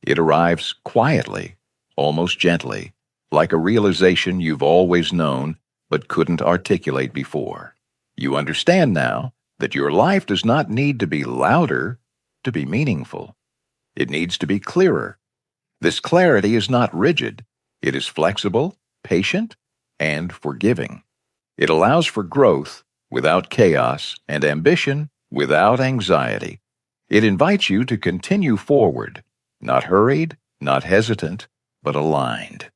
It arrives quietly, almost gently, like a realization you've always known but couldn't articulate before. You understand now that your life does not need to be louder to be meaningful. It needs to be clearer. This clarity is not rigid. It is flexible, patient, and forgiving. It allows for growth without chaos and ambition without anxiety. It invites you to continue forward, not hurried, not hesitant, but aligned.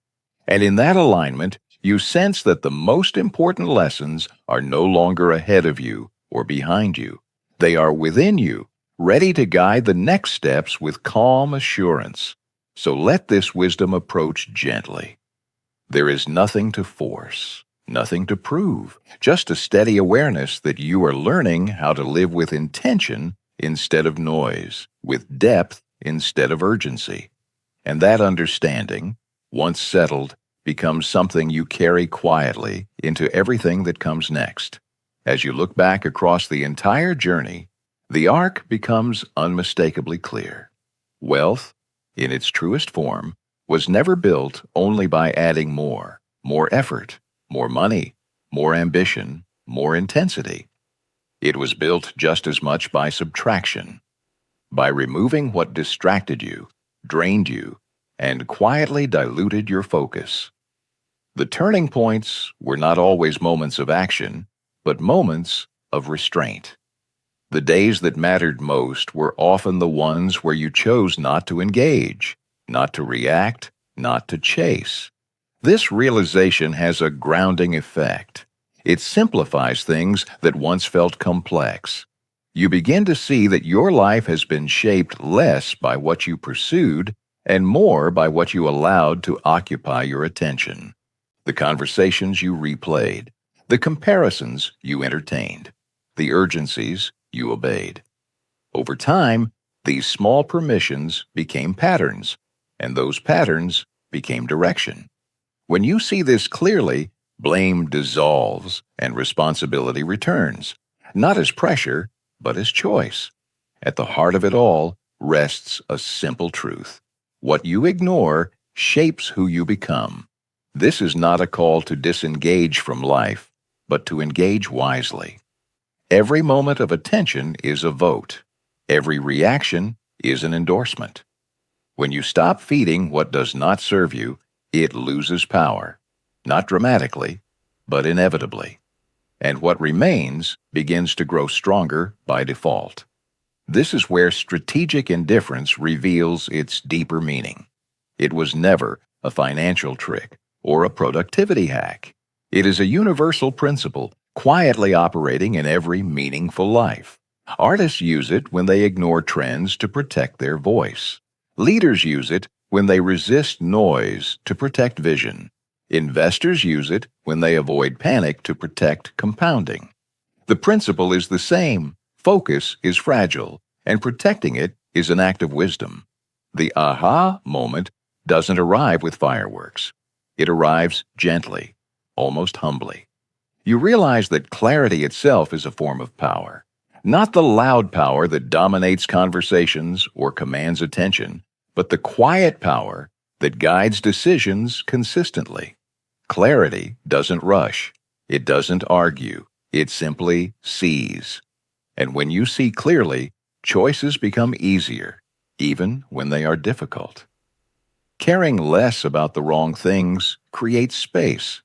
And in that alignment, you sense that the most important lessons are no longer ahead of you or behind you. They are within you, ready to guide the next steps with calm assurance. So let this wisdom approach gently. There is nothing to force, nothing to prove, just a steady awareness that you are learning how to live with intention instead of noise, with depth instead of urgency. And that understanding, once settled, becomes something you carry quietly into everything that comes next. As you look back across the entire journey, the arc becomes unmistakably clear. Wealth, in its truest form, was never built only by adding more effort, more money, more ambition, more intensity. It was built just as much by subtraction, by removing what distracted you, drained you, and quietly diluted your focus. The turning points were not always moments of action, but moments of restraint. The days that mattered most were often the ones where you chose not to engage, not to react, not to chase. This realization has a grounding effect. It simplifies things that once felt complex. You begin to see that your life has been shaped less by what you pursued and more by what you allowed to occupy your attention. The conversations you replayed, the comparisons you entertained, the urgencies you obeyed. Over time, these small permissions became patterns, and those patterns became direction. When you see this clearly, blame dissolves and responsibility returns, not as pressure, but as choice. At the heart of it all rests a simple truth. What you ignore shapes who you become. This is not a call to disengage from life, but to engage wisely. Every moment of attention is a vote. Every reaction is an endorsement. When you stop feeding what does not serve you, it loses power, not dramatically, but inevitably. And what remains begins to grow stronger by default. This is where strategic indifference reveals its deeper meaning. It was never a financial trick or a productivity hack. It is a universal principle, quietly operating in every meaningful life. Artists use it when they ignore trends to protect their voice. Leaders use it when they resist noise to protect vision. Investors use it when they avoid panic to protect compounding. The principle is the same. Focus is fragile, and protecting it is an act of wisdom. The aha moment doesn't arrive with fireworks. It arrives gently, almost humbly. You realize that clarity itself is a form of power. Not the loud power that dominates conversations or commands attention, but the quiet power that guides decisions consistently. Clarity doesn't rush. It doesn't argue. It simply sees. And when you see clearly, choices become easier, even when they are difficult. Caring less about the wrong things creates space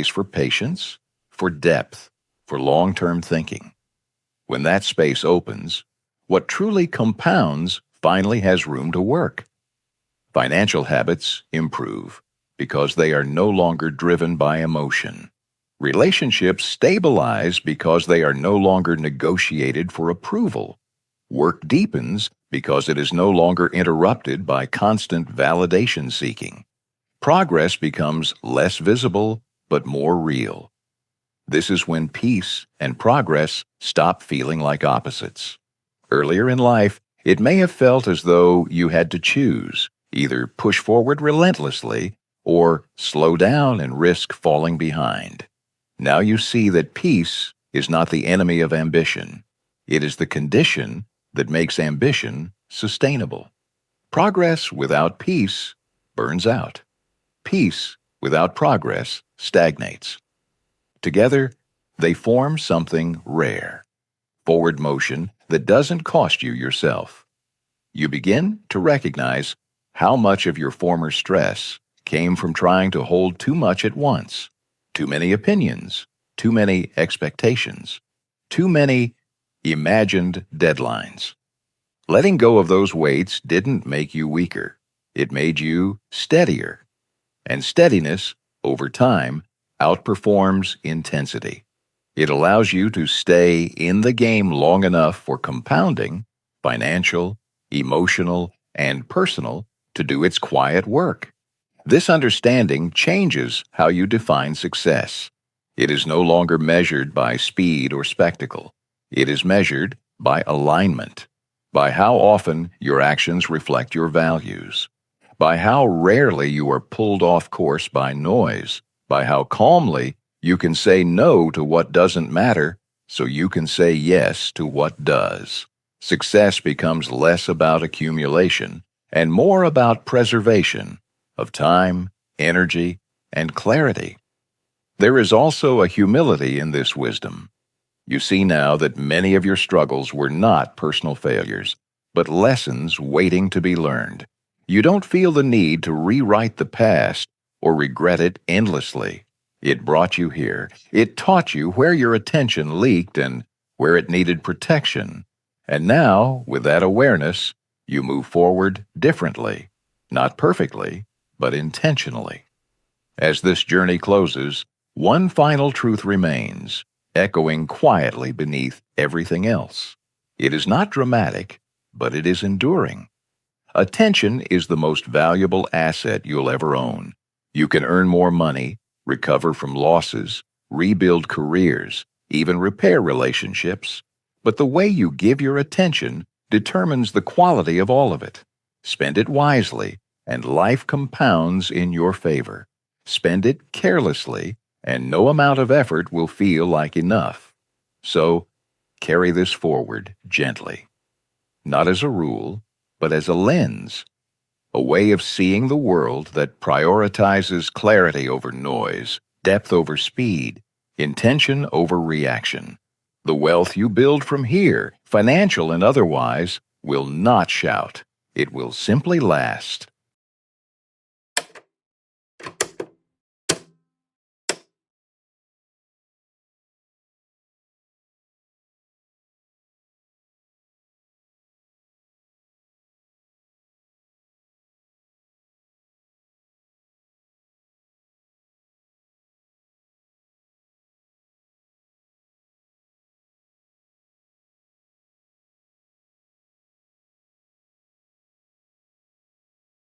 for patience, for depth, for long-term thinking. When that space opens, what truly compounds finally has room to work. Financial habits improve because they are no longer driven by emotion. Relationships stabilize because they are no longer negotiated for approval. Work deepens because it is no longer interrupted by constant validation seeking. Progress becomes less visible but more real. This is when peace and progress stop feeling like opposites. Earlier in life, it may have felt as though you had to choose, either push forward relentlessly or slow down and risk falling behind. Now you see that peace is not the enemy of ambition. It is the condition that makes ambition sustainable. Progress without peace burns out. Peace without progress stagnates. Together, they form something rare, forward motion that doesn't cost you yourself. You begin to recognize how much of your former stress came from trying to hold too much at once, too many opinions, too many expectations, too many imagined deadlines. Letting go of those weights didn't make you weaker. It made you steadier. And steadiness, over time, outperforms intensity. It allows you to stay in the game long enough for compounding, financial, emotional, and personal, to do its quiet work. This understanding changes how you define success. It is no longer measured by speed or spectacle. It is measured by alignment, by how often your actions reflect your values, by how rarely you are pulled off course by noise, by how calmly you can say no to what doesn't matter so you can say yes to what does. Success becomes less about accumulation and more about preservation of time, energy, and clarity. There is also a humility in this wisdom. You see now that many of your struggles were not personal failures, but lessons waiting to be learned. You don't feel the need to rewrite the past or regret it endlessly. It brought you here. It taught you where your attention leaked and where it needed protection. And now, with that awareness, you move forward differently, not perfectly, but intentionally. As this journey closes, one final truth remains, echoing quietly beneath everything else. It is not dramatic, but it is enduring. Attention is the most valuable asset you'll ever own. You can earn more money, recover from losses, rebuild careers, even repair relationships. But the way you give your attention determines the quality of all of it. Spend it wisely, and life compounds in your favor. Spend it carelessly, and no amount of effort will feel like enough. So, carry this forward gently. Not as a rule, but as a lens, a way of seeing the world that prioritizes clarity over noise, depth over speed, intention over reaction. The wealth you build from here, financial and otherwise, will not shout. It will simply last.